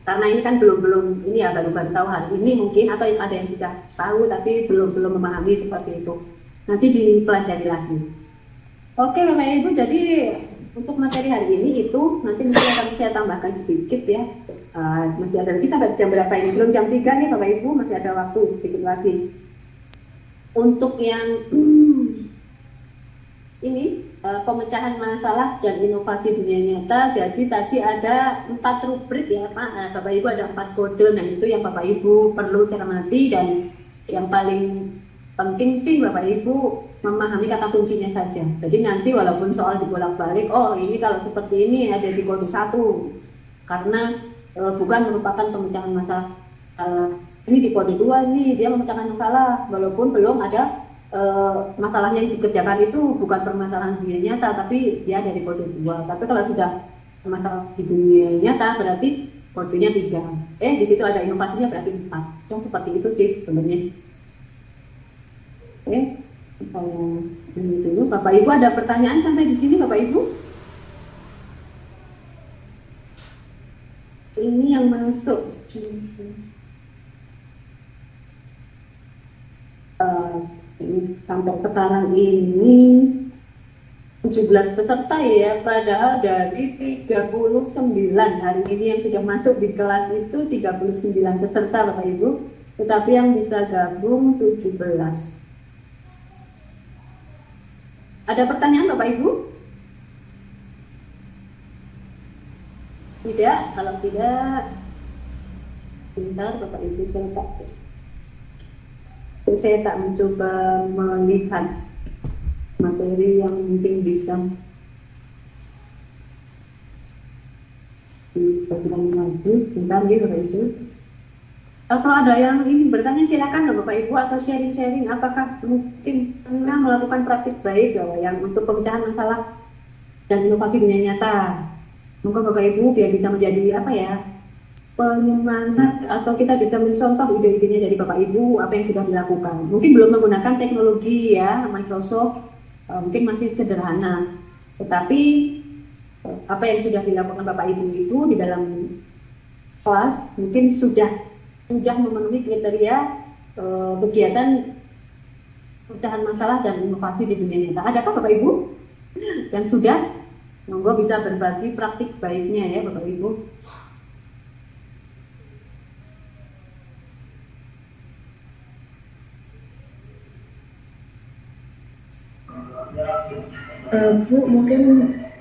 karena ini kan belum ini ya, baru tahu hari ini mungkin, atau ada yang sudah tahu tapi belum memahami seperti itu. Nanti dipelajari lagi. Oke Bapak Ibu, jadi untuk materi hari ini itu nanti mungkin akan saya tambahkan sedikit ya. Masih ada lagi sampai jam berapa ini? Belum jam 3 nih Bapak Ibu, masih ada waktu sedikit lagi. Untuk yang ini pemecahan masalah dan inovasi dunia nyata. Jadi tadi ada 4 rubrik ya Pak. Bapak Ibu ada 4 kode. Nah itu yang Bapak Ibu perlu cermati, dan yang paling penting sih Bapak Ibu memahami kata kuncinya saja. Jadi nanti walaupun soal dibolak-balik, oh ini kalau seperti ini ada di kode 1 karena bukan merupakan pemecahan masalah. Ini di kode 2 ini dia memecahkan masalah walaupun belum ada masalahnya yang dikerjakan itu bukan permasalahan dunia nyata, tapi dia dari kode 2. Tapi kalau sudah masalah di dunia nyata berarti kodenya 3. Di situ ada inovasinya berarti 4. Yang seperti itu sih sebenarnya. Ini dulu. Bapak Ibu ada pertanyaan sampai di sini Bapak Ibu? Ini yang masuk. Ini sampai sekarang ini 17 peserta ya, padahal dari 39 hari ini yang sudah masuk di kelas itu 39 peserta Bapak Ibu, tetapi yang bisa gabung 17. Ada pertanyaan Bapak Ibu? Tidak, kalau tidak, bentar Bapak Ibu saya tak mencoba melihat materi yang mungkin bisa dibagikan lagi. Sebentar ya Bapak Ibu. Kalau ada yang ingin bertanya silakan Bapak Ibu, atau sharing-sharing apakah mungkin pernah melakukan praktik baik yang untuk pemecahan masalah dan inovasi dunia nyata. Monggo Bapak Ibu biar bisa menjadi penyemangat, atau kita bisa mencontoh ide-idenya dari Bapak Ibu apa yang sudah dilakukan. Mungkin belum menggunakan teknologi ya Microsoft, mungkin masih sederhana, tetapi apa yang sudah dilakukan Bapak Ibu itu di dalam kelas mungkin sudah memenuhi kriteria kegiatan pecahan masalah dan inovasi di dunia nyata. Adakah Bapak Ibu yang sudah? Monggo bisa berbagi praktik baiknya ya Bapak Ibu. Bu, mungkin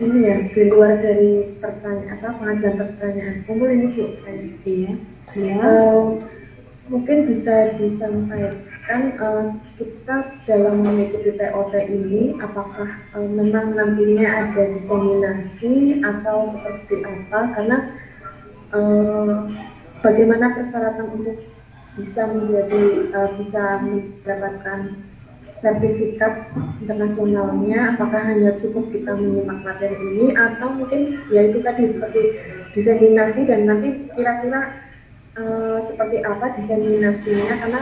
ini ya, di luar dari pengajuan pertanyaan umum ini Bu, Iya. mungkin bisa disampaikan kita dalam mengikuti TOT ini apakah memang nantinya ada diseminasi atau seperti apa, karena bagaimana persyaratan untuk bisa mendapatkan sertifikat internasionalnya, apakah hanya cukup kita menyimak materi ini atau mungkin ya itu tadi seperti diseminasi, dan nanti kira-kira seperti apa diseminasinya, karena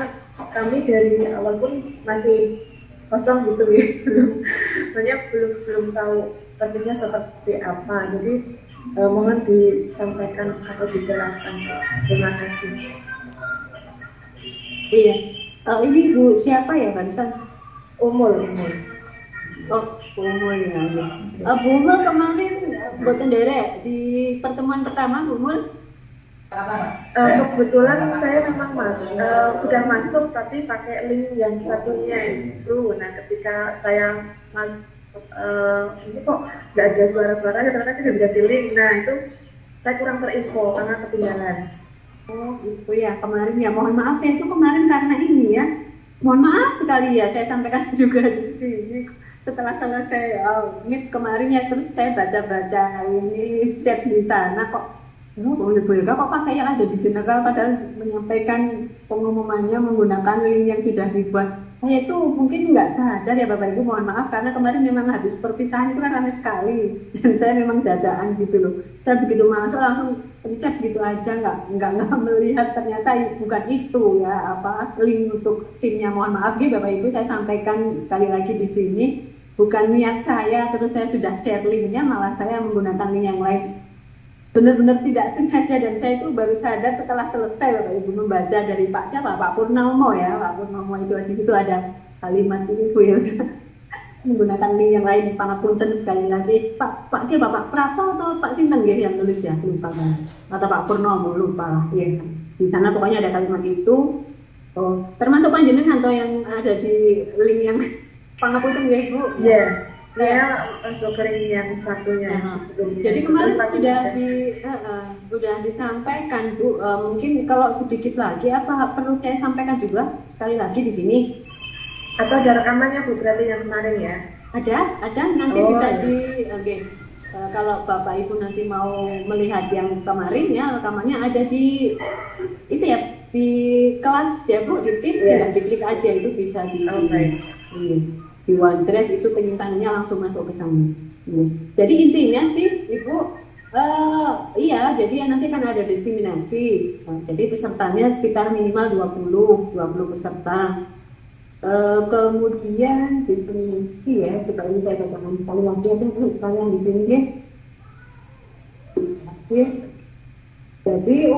kami dari awal pun masih kosong gitu ya, belum tahu persisnya seperti apa, jadi mohon disampaikan atau dijelaskan. Terima kasih. Iya, ini Bu siapa ya barusan? Umul. Oh, Umul ya. Bu Umul kemarin buat derek di pertemuan pertama Bu Umul. Kebetulan saya memang sudah masuk, tapi pakai link yang satunya itu. Nah, ketika saya ini kok nggak ada suara-suaranya, ternyata tidak ada di link. Nah, itu saya kurang terinfo karena ketinggalan. Oh, itu ya kemarin ya. Mohon maaf saya itu kemarin karena ini ya. Mohon maaf sekali ya, saya sampaikan juga di sini. Setelah selesai meet kemarin ya, terus saya baca-baca ini chat di sana kok. Kok pakai yang ada di general, padahal menyampaikan pengumumannya menggunakan link yang sudah dibuat. Saya itu mungkin nggak sadar ya Bapak Ibu, mohon maaf karena kemarin memang habis perpisahan itu kan ramai sekali dan saya memang dadaan gitu loh. Saya begitu masuk langsung pencet gitu aja, nggak melihat ternyata bukan itu ya link untuk timnya. Mohon maaf ya Bapak Ibu, saya sampaikan sekali lagi di sini bukan niat saya, terus saya sudah share linknya malah saya menggunakan link yang lain. Benar-benar tidak sengaja, dan saya itu baru sadar setelah selesai Bapak Ibu membaca dari Pak Purnomo ya, Pak Purnomo itu di situ ada kalimat ini ya. Menggunakan link yang lain, pangapunten sekali lagi Pak Bapak Prato atau Pak Sinteng ya yang nulis ya, lupa kan, atau Pak Purnomo lupa lah ya. Di sana pokoknya ada kalimat itu. Oh, termasuk panjenengan atau yang ada di link yang pangapunten ya Ibu? Iya. Yeah. Saya sokering yang satunya. Jadi kemarin sudah disampaikan Bu. Mungkin kalau sedikit lagi apa perlu saya sampaikan juga sekali lagi di sini? Atau ada rekamannya Bu berarti yang kemarin ya? Ada nanti bisa kalau Bapak Ibu nanti mau melihat yang kemarin ya, rekamannya ada di itu ya, di kelas ya Bu, di tim tinggal diklik aja, itu bisa di OneDrive itu penyimpanannya langsung masuk ke sana. Jadi intinya sih Ibu, jadi nanti kan ada diseminasi. Jadi pesertanya sekitar minimal 20 peserta. Kemudian diseminasi ya, kita ini saya katakan sekali lagi ada kalian di sini ya. Jadi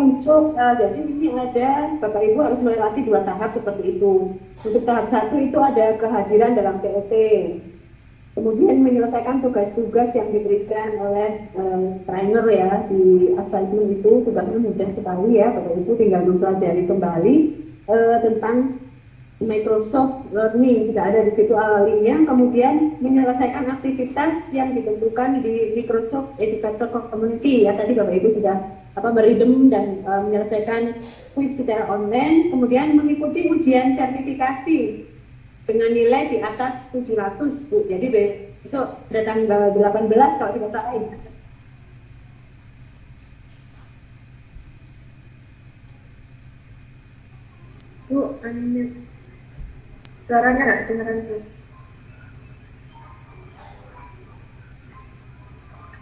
jadi ini ada Bapak Ibu harus melewati 2 tahap seperti itu. Untuk tahap 1 itu ada kehadiran dalam TOT. Kemudian menyelesaikan tugas-tugas yang diberikan oleh trainer ya di assignment itu tugasnya mudah sekali ya Bapak Ibu, tinggal mempelajari kembali tentang Microsoft Learning, sudah ada di situ linknya. Kemudian menyelesaikan aktivitas yang ditentukan di Microsoft Educator Community ya, tadi Bapak Ibu sudah meridem dan menyelesaikan quiz secara online. Kemudian mengikuti ujian sertifikasi dengan nilai di atas 700 Bu. Jadi besok ada tanggal 18 kalau tidak salah. Bu, unmute. Suaranya nggak kedengeran Bu.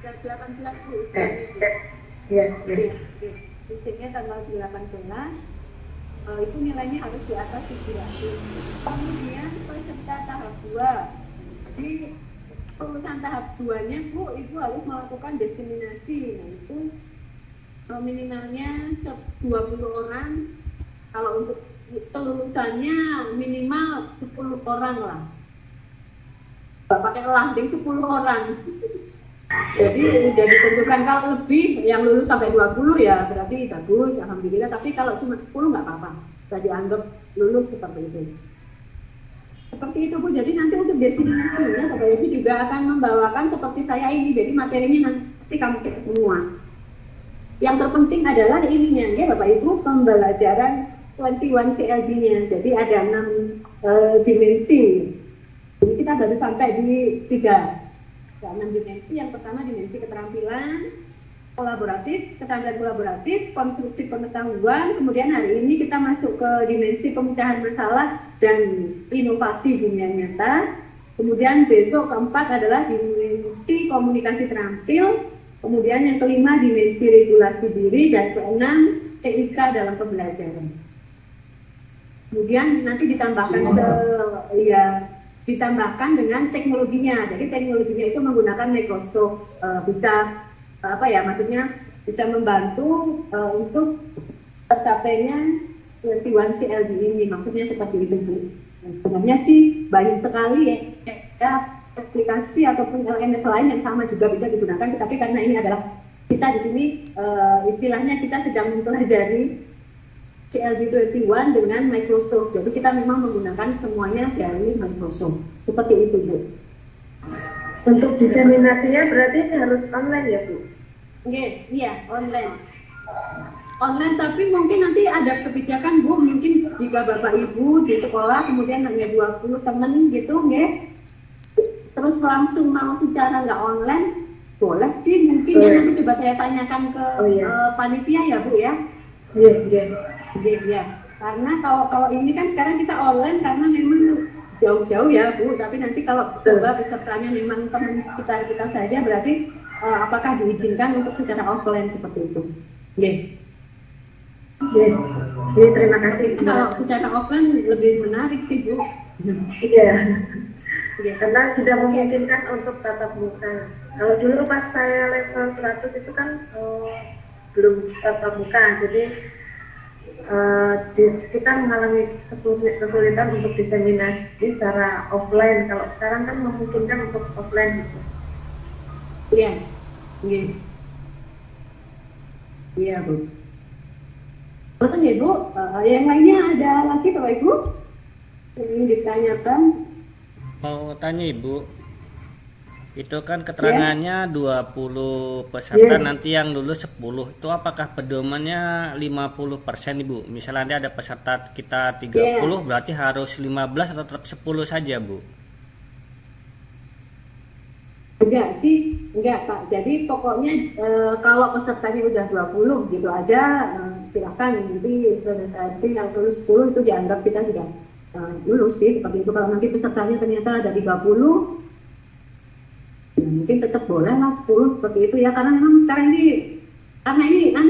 Tanggal 18 Bu. Iya. Ujiannya tanggal 18. Itu nilainya harus di atas 700. Kemudian peserta tahap 2. Jadi lulusan tahap 2-nya Bu, Ibu harus melakukan diseminasi. Nah itu minimalnya 20 orang. Kalau untuk kelulusannya minimal 10 orang lah. Pakai landing 10 orang. Jadi udah ditentukan kalau lebih yang lulus sampai 20 ya berarti bagus, alhamdulillah. Tapi kalau cuma 10 nggak apa-apa, sudah dianggap lulus seperti itu. Seperti itu Bu. Jadi nanti untuk destinasinya Bapak Ibu juga akan membawakan seperti saya ini. Jadi materinya nanti kamu semua. Yang terpenting adalah ininya ya Bapak Ibu, pembelajaran 21 CLB-nya. Jadi ada 6 dimensi. Jadi kita baru sampai di 3. Ada 6 dimensi. Yang pertama dimensi keterampilan, kolaboratif, kesadaran kolaboratif, konstruksi pengetahuan. Kemudian hari ini kita masuk ke dimensi pemecahan masalah dan inovasi dunia nyata. Kemudian besok keempat adalah dimensi komunikasi terampil. Kemudian yang kelima dimensi regulasi diri, dan keenam TIK dalam pembelajaran. Kemudian nanti ditambahkan dengan teknologinya. Jadi teknologinya itu menggunakan Microsoft, bisa maksudnya bisa membantu untuk tercapainya 21 CLB ini. Maksudnya seperti itu Bu. Sebenarnya sih banyak sekali ya aplikasi ataupun LMS lain yang sama juga bisa digunakan, tetapi karena ini adalah kita di sini istilahnya kita sedang mempelajari CLB 21 dengan Microsoft. Jadi kita memang menggunakan semuanya dari Microsoft. Seperti itu Bu. Untuk diseminasinya berarti harus online ya Bu? Iya, online. Online, tapi mungkin nanti ada kebijakan Bu, mungkin jika Bapak Ibu di sekolah kemudian hanya 20 teman gitu, terus langsung mau secara nggak online, boleh sih mungkin ya, nanti coba saya tanyakan ke panitia ya Bu ya. Iya. Karena kalau ini kan sekarang kita online karena memang jauh-jauh ya Bu, tapi nanti kalau coba pesertanya memang teman kita saja, berarti apakah diizinkan untuk secara offline seperti itu? Jadi terima kasih. Kalau secara offline lebih menarik sih Bu. Iya. Karena sudah memungkinkan untuk tatap muka. Kalau dulu pas saya level 100 itu kan belum tatap muka, jadi kita mengalami kesulitan untuk diseminasi secara offline. Kalau sekarang kan memungkinkan untuk offline gitu. Iya Bu. Betul ya Bu. Yang lainnya ada lagi Bapak Ibu yang ingin ditanyakan? Mau tanya Ibu, itu kan keterangannya 20 peserta, nanti yang lulus 10, itu apakah pedomannya 50% Ibu? Misalnya ada peserta kita 30, berarti harus 15 atau tetap 10 saja Bu? Enggak Pak. Jadi pokoknya kalau pesertanya udah 20 gitu aja, silakan. Nanti yang lulus 10 itu dianggap kita sudah lulus sih, seperti itu. Kalau nanti pesertanya ternyata ada 30, mungkin tetap boleh lah 10 seperti itu ya, karena memang sekarang ini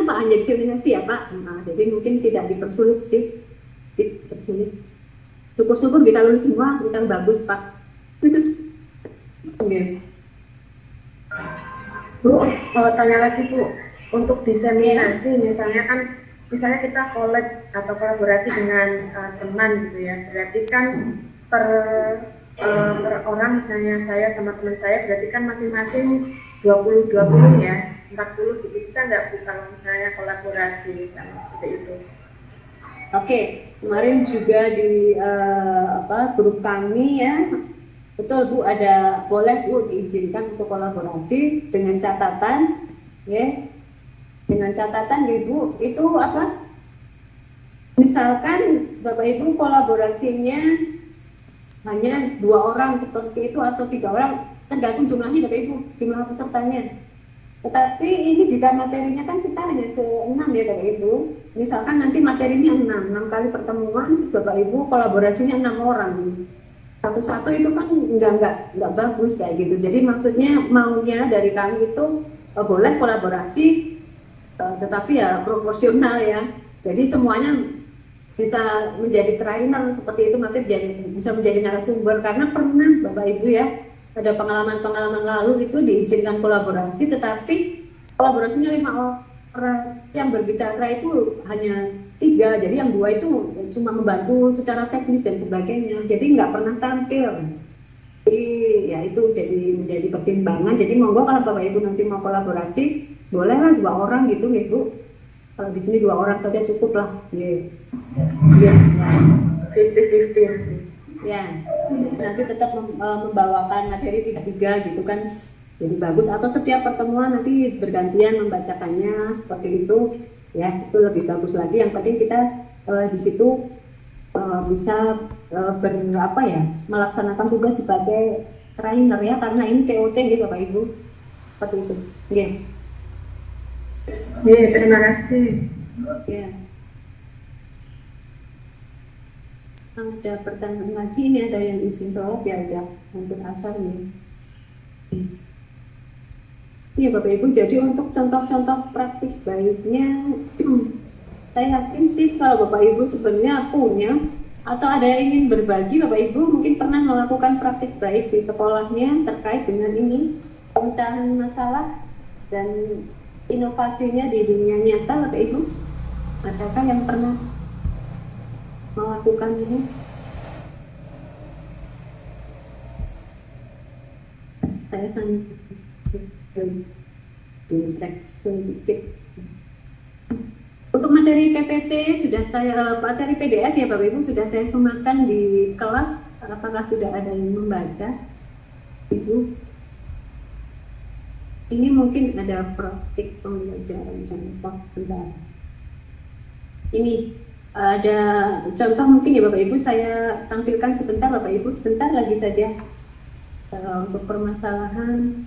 Pak hanya diseminasi ya Pak. Jadi mungkin tidak dipersulit sih, syukur-syukur bisa lulus semua, kita bagus Pak. Bu, mau tanya lagi Bu, untuk diseminasi, misalnya kita collab atau kolaborasi dengan teman gitu ya, berarti kan per orang, misalnya saya sama teman saya, berarti kan masing-masing 20 ya, 40 gitu. Bisa nggak Bu kalau misalnya kolaborasi sama seperti itu? Oke, kemarin juga di grup kami ya, betul Bu, ada boleh Bu diizinkan untuk kolaborasi dengan catatan ya, dengan catatan Ibu itu apa? Misalkan Bapak Ibu kolaborasinya hanya 2 orang seperti itu atau 3 orang, tergantung jumlahnya Bapak Ibu, jumlah pesertanya. Tetapi ini jika materinya kan kita hanya 6 ya Bapak Ibu. Misalkan nanti materinya 6 kali pertemuan, Bapak Ibu kolaborasinya 6 orang. Satu-satu itu kan enggak bagus kayak gitu. Jadi maksudnya maunya dari kami itu boleh kolaborasi, tetapi ya proporsional ya. Jadi semuanya bisa menjadi trainer seperti itu, nanti bisa menjadi narasumber. Karena pernah Bapak Ibu ya, ada pengalaman-pengalaman lalu itu diizinkan kolaborasi, tetapi kolaborasinya 5 orang, yang berbicara itu hanya 3, jadi yang 2 itu cuma membantu secara teknis dan sebagainya, jadi nggak pernah tampil. Jadi ya itu menjadi pertimbangan. Jadi monggo kalau Bapak Ibu nanti mau kolaborasi, bolehlah 2 orang gitu ya Bu. Kalau di sini 2 orang saja cukup lah. Iya. Ya. 50-50. Ya, nanti tetap membawakan materi 3-3 gitu kan, jadi bagus. Atau setiap pertemuan nanti bergantian membacakannya seperti itu, ya itu lebih bagus lagi. Yang penting kita di situ bisa melaksanakan tugas sebagai trainer ya, karena ini TOT gitu Bapak Ibu, seperti itu. Iya, terima kasih. Ya. Ada pertanyaan lagi, ini ada yang izin sholat ya, udah hampir asar nih. Iya Bapak Ibu, jadi untuk contoh-contoh praktik baiknya, saya yakin sih kalau Bapak Ibu sebenarnya punya atau ada yang ingin berbagi, Bapak Ibu mungkin pernah melakukan praktik baik di sekolahnya terkait dengan ini, pemecahan masalah dan inovasinya di dunia nyata, Bapak Ibu. Adakah yang pernah melakukan ini? Saya cek sedikit. Untuk materi PPT sudah saya, materi PDF ya Bapak Ibu sudah saya sematkan di kelas. Apakah sudah ada yang membaca? Ibu, ini mungkin ada praktik pembelajaran contoh bentar. Ini ada contoh mungkin ya Bapak Ibu, saya tampilkan sebentar Bapak Ibu, sebentar lagi saja. Untuk permasalahan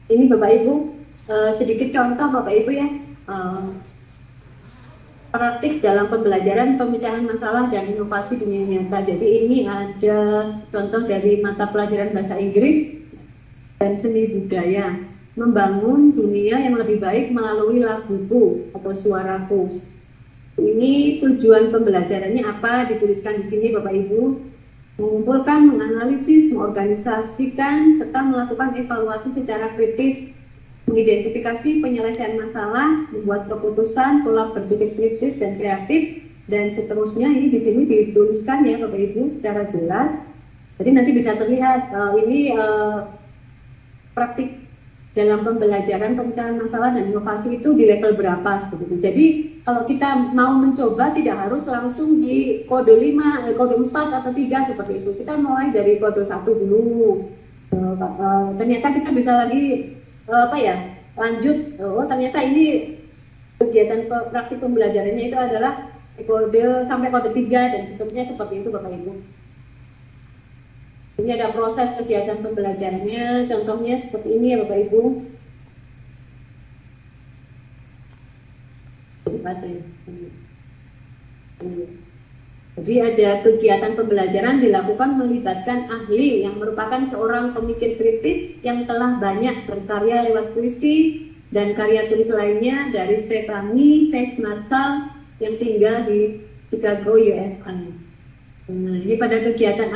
ini Bapak Ibu, sedikit contoh Bapak Ibu ya, praktik dalam pembelajaran pemecahan masalah dan inovasi dunia nyata. Jadi ini ada contoh dari mata pelajaran bahasa Inggris dan seni budaya, membangun dunia yang lebih baik melalui laguku atau suaraku. Ini tujuan pembelajarannya apa, dituliskan di sini Bapak Ibu. Mengumpulkan, menganalisis, mengorganisasikan, serta melakukan evaluasi secara kritis, mengidentifikasi penyelesaian masalah, membuat keputusan, pola berpikir kritis dan kreatif, dan seterusnya. Ini di sini dituliskan ya Bapak Ibu secara jelas. Jadi nanti bisa terlihat ini praktik dalam pembelajaran pemecahan masalah dan inovasi itu di level berapa seperti itu. Jadi kalau kita mau mencoba tidak harus langsung di kode 5, kode 4 atau 3 seperti itu. Kita mulai dari kode 1 dulu. Ternyata kita bisa lagi lanjut. Oh ternyata ini kegiatan praktik pembelajarannya itu adalah kode sampai kode 3 dan seterusnya, seperti itu Bapak Ibu. Ini ada proses kegiatan pembelajarannya, contohnya seperti ini ya Bapak Ibu. Jadi ada kegiatan pembelajaran dilakukan melibatkan ahli yang merupakan seorang pemikir kritis yang telah banyak berkarya lewat puisi dan karya tulis lainnya dari Stephanie Pace Marshall yang tinggal di Chicago, USA. Nah, ini pada kegiatan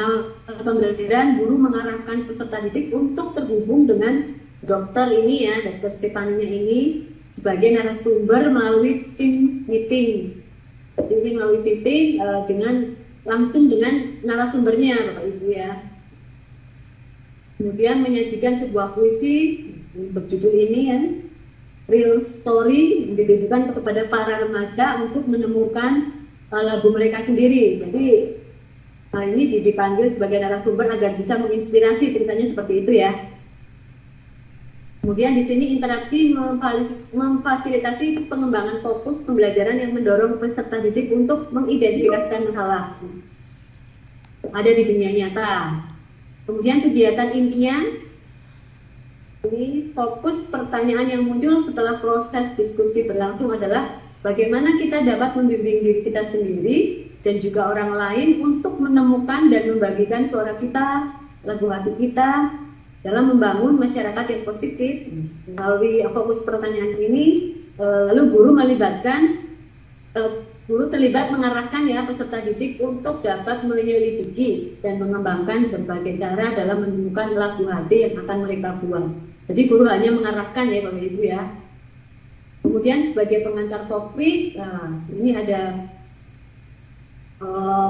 pembelajaran, guru mengarahkan peserta didik untuk terhubung dengan dokter ini ya, dokter Stephanie ini sebagai narasumber melalui tim meeting. Jadi melalui meeting langsung dengan narasumbernya Bapak Ibu ya. Kemudian menyajikan sebuah puisi berjudul ini ya, Real Story, yang ditujukan kepada para remaja untuk menemukan lagu mereka sendiri. Jadi ini dipanggil sebagai narasumber agar bisa menginspirasi, ceritanya seperti itu ya. Kemudian di sini interaksi memfasilitasi pengembangan fokus pembelajaran yang mendorong peserta didik untuk mengidentifikasikan masalah ada di dunia nyata. Kemudian kegiatan intinya ini fokus pertanyaan yang muncul setelah proses diskusi berlangsung adalah bagaimana kita dapat membimbing diri kita sendiri dan juga orang lain untuk menemukan dan membagikan suara kita, lagu hati kita dalam membangun masyarakat yang positif. Melalui fokus pertanyaan ini, lalu guru terlibat mengarahkan ya peserta didik untuk dapat menyelidiki dan mengembangkan berbagai cara dalam menemukan lagu hati yang akan mereka buat. Jadi guru hanya mengarahkan ya Bapak Ibu ya. Kemudian sebagai pengantar topik, ini ada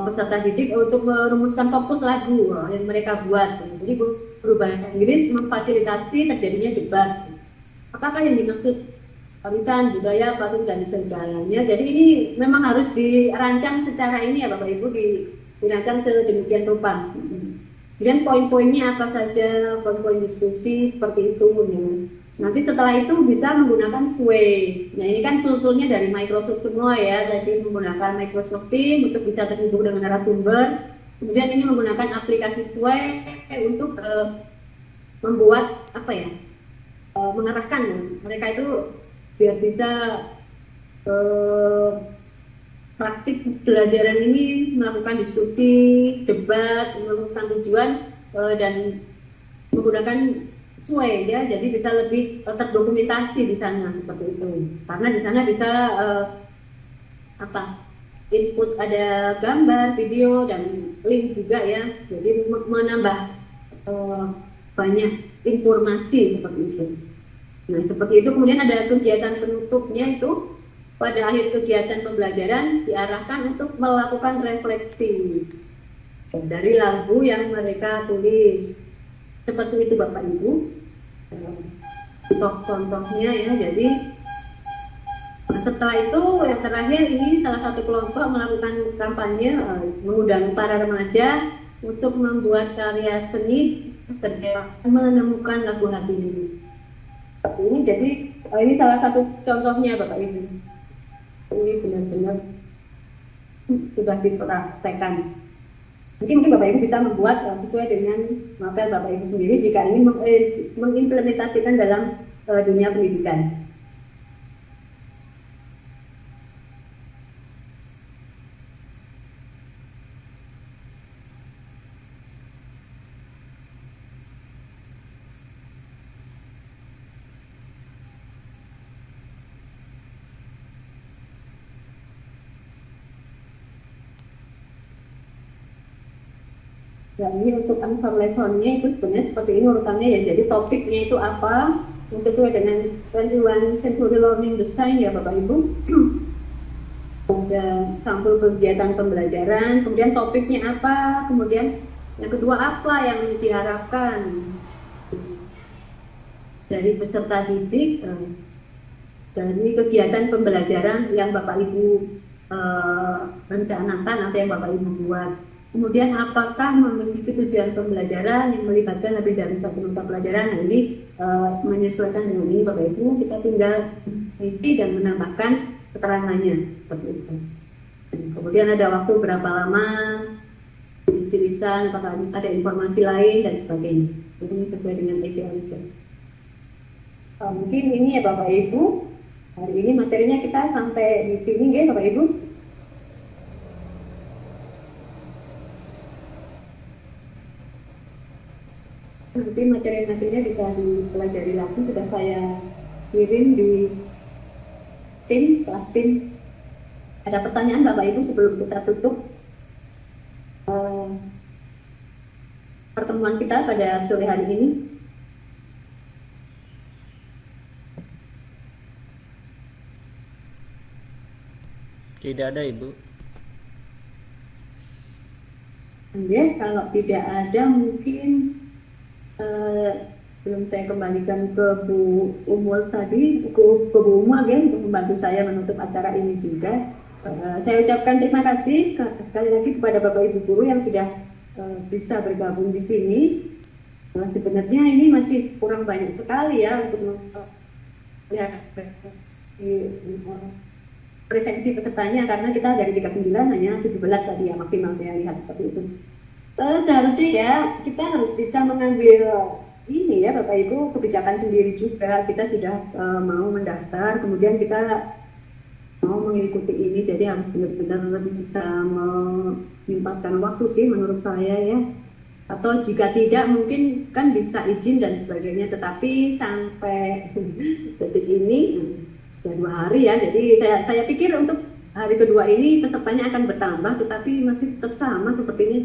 peserta didik untuk merumuskan fokus lagu yang mereka buat. Jadi guru bahasa Inggris memfasilitasi terjadinya debat. Apakah yang dimaksud warisan budaya, patung dan segalanya? Jadi ini memang harus dirancang secara ini ya Bapak Ibu, dirancang sedemikian rupa. Kemudian poin-poinnya apa saja, poin-poin diskusi seperti itu. Ya. Nanti setelah itu bisa menggunakan Sway. Nah ini kan tool-toolnya dari Microsoft semua ya. Jadi menggunakan Microsoft Teams untuk bisa terhubung dengan narasumber. Kemudian ini menggunakan aplikasi Sway untuk membuat mengarahkan mereka itu biar bisa praktik pembelajaran ini melakukan diskusi, debat, merumuskan tujuan dan menggunakan Sway ya, jadi bisa lebih terdokumentasi di sana seperti itu. Karena di sana bisa input ada gambar, video dan link juga ya. Jadi menambah banyak informasi seperti itu. Nah, seperti itu kemudian ada kegiatan penutupnya itu pada akhir kegiatan pembelajaran diarahkan untuk melakukan refleksi dari lagu yang mereka tulis. Seperti itu Bapak Ibu. Contoh-contohnya ya. Jadi setelah itu yang terakhir ini salah satu kelompok melakukan kampanye mengundang para remaja untuk membuat karya seni terkait menemukan lagu hati ini. Ini jadi ini salah satu contohnya Bapak Ibu. Ini benar-benar sudah dipraktekkan. Mungkin Bapak Ibu bisa membuat sesuai dengan mapel Bapak Ibu sendiri jika ingin mengimplementasikan dalam dunia pendidikan. Ya, ini untuk answer lessonnya itu sebenarnya seperti ini urutannya ya. Jadi topiknya itu apa yang sesuai dengan 21 Century Learning Design ya Bapak Ibu. Ada sampul kegiatan pembelajaran, kemudian topiknya apa, kemudian yang kedua apa yang diharapkan dari peserta didik dari kegiatan pembelajaran yang Bapak Ibu rencanakan atau yang Bapak Ibu buat. Kemudian apakah memiliki tujuan pembelajaran yang melibatkan lebih dari satu mata pelajaran? Nah ini menyesuaikan dengan ini Bapak Ibu, kita tinggal isi dan menambahkan keterangannya seperti itu. Kemudian ada waktu berapa lama, isi lisan, apakah ada informasi lain dan sebagainya. Ini sesuai dengan evaluasi. Mungkin ini ya Bapak Ibu, hari ini materinya kita sampai di sini ya Bapak Ibu. nanti materi-materinya bisa dipelajari lagi, sudah saya kirim di tim, kelas tim. Ada pertanyaan Bapak Ibu sebelum kita tutup pertemuan kita pada sore hari ini? Tidak ada, Ibu. Oke, kalau tidak ada mungkin belum saya kembalikan ke Bu Umul tadi, ke Bu Umul ya, untuk membantu saya menutup acara ini juga. Saya ucapkan terima kasih sekali lagi kepada Bapak Ibu guru yang sudah bisa bergabung di sini. Sebenarnya ini masih kurang banyak sekali ya untuk melihat presensi pesertanya, karena kita dari 39 hanya 17 tadi ya maksimal saya lihat seperti itu. Seharusnya ya kita harus bisa mengambil ini ya Bapak Ibu kebijakan sendiri juga. Kita sudah mau mendaftar, kemudian kita mau mengikuti ini, jadi harus benar-benar lebih bisa menyempatkan waktu sih menurut saya ya. Atau jika tidak mungkin kan bisa izin dan sebagainya, tetapi sampai detik ini ya 2 hari ya, jadi saya pikir untuk hari kedua ini pesertanya akan bertambah, tetapi masih tetap sama seperti ini.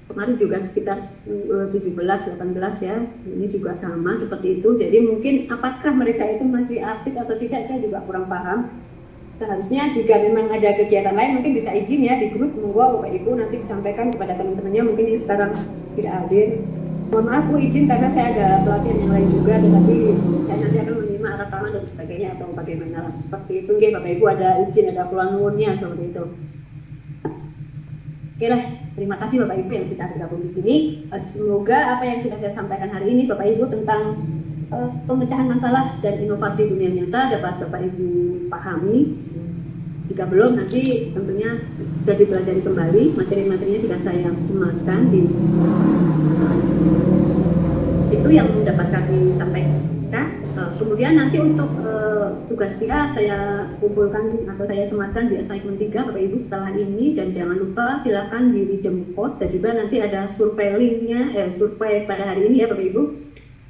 Kemarin juga sekitar 17-18 ya, ini juga sama seperti itu. Jadi mungkin apakah mereka itu masih aktif atau tidak, saya juga kurang paham. Seharusnya jika memang ada kegiatan lain mungkin bisa izin ya di grup, monggo Bapak Ibu nanti disampaikan kepada teman-temannya mungkin yang sekarang tidak hadir. Mohon maaf Bu, izin karena saya ada pelatihan yang lain juga, tetapi saya nanti akan menerima rekaman dan sebagainya atau bagaimana seperti itu. Oke Bapak Ibu, ada izin, ada nuwunnya seperti itu. Oke lah, terima kasih Bapak Ibu yang sudah bergabung di sini. Semoga apa yang sudah saya sampaikan hari ini Bapak Ibu tentang pemecahan masalah dan inovasi dunia nyata dapat Bapak Ibu pahami. Jika belum, nanti tentunya bisa dipelajari kembali. Materi-materinya sudah saya sematkan di itu yang dapat kami sampaikan. Kemudian nanti untuk tugas kita saya kumpulkan atau saya sematkan di assignment 3 Bapak Ibu setelah ini, dan jangan lupa silakan di redeem code, dan juga nanti ada survei linknya, survei pada hari ini ya Bapak Ibu.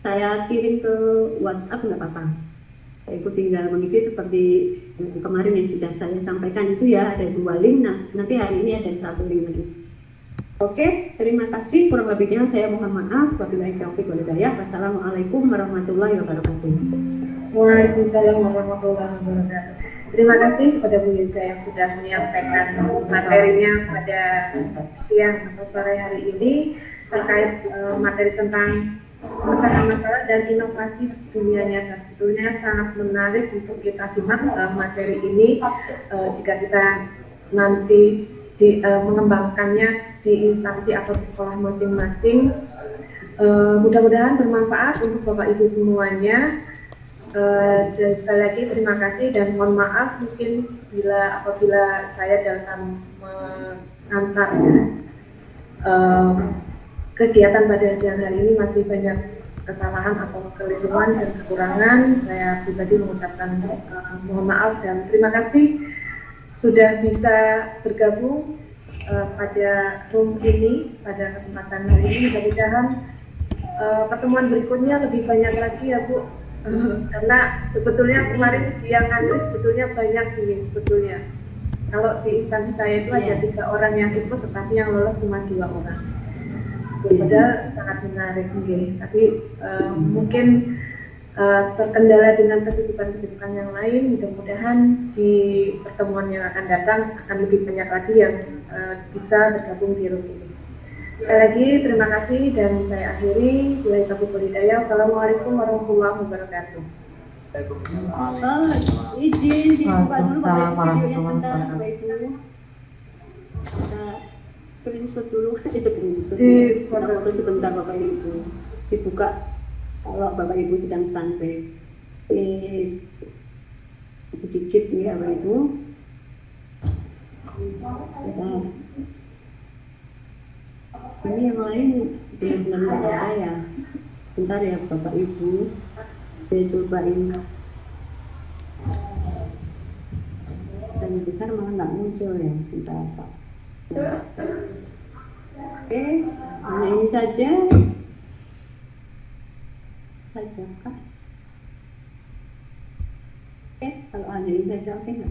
Saya kirim ke WhatsApp nggak apa-apa. Ibu tinggal mengisi seperti kemarin yang sudah saya sampaikan itu ya, ada 2 link. Nah, nanti hari ini ada 1 link lagi. Oke, terima kasih. Kurang lebihnya saya mohon maaf. Wabillahi taufiq wal hidayah. Wassalamualaikum warahmatullahi wabarakatuh. Waalaikumsalam warahmatullahi wabarakatuh. Terima kasih kepada Bu Yuka yang sudah menyampaikan materinya pada siang atau sore hari ini terkait materi tentang pemecahan masalah dan inovasi dunia nyata. Sebetulnya sangat menarik untuk kita simak materi ini jika kita nanti mengembangkannya di instansi atau di sekolah masing-masing. Mudah-mudahan bermanfaat untuk Bapak Ibu semuanya. Dan sekali lagi terima kasih dan mohon maaf mungkin apabila saya dalam mengantar kegiatan pada siang hari ini masih banyak kesalahan atau keliruan dan kekurangan. Saya pribadi mengucapkan mohon maaf dan terima kasih sudah bisa bergabung pada room ini pada kesempatan hari ini. Mudah-mudahan pertemuan berikutnya lebih banyak lagi ya Bu, karena sebetulnya kemarin yang ngantri sebetulnya banyak ini sebetulnya. Kalau di instansi saya itu ada 3 orang yang ikut, tetapi yang lolos cuma 2 orang. Padahal sangat menarik mungkin, tapi mungkin terkendala dengan kesibukan-kesibukan yang lain. Mudah-mudahan di pertemuan yang akan datang akan lebih banyak lagi yang bisa bergabung di room ini. Sekali lagi terima kasih dan saya akhiri. Wabillahi taufiq wal hidayah. Assalamualaikum warahmatullahi wabarakatuh. Izin dibuka dulu Bapak Ibu videonya sebentar Bapak Ibu. Screenshot dulu, foto sebentar Bapak Ibu. Dibuka kalau Bapak Ibu sedang standby. Sedikit ya Bapak Ibu. Ini yang lain benar-benar nggak ada ya. Bentar ya Bapak Ibu. Saya cobain. Dan besar malah nggak muncul ya. Sebentar Pak. Oke, hanya ini saja. saja kah? Oke, kalau hanya ini saja, oke.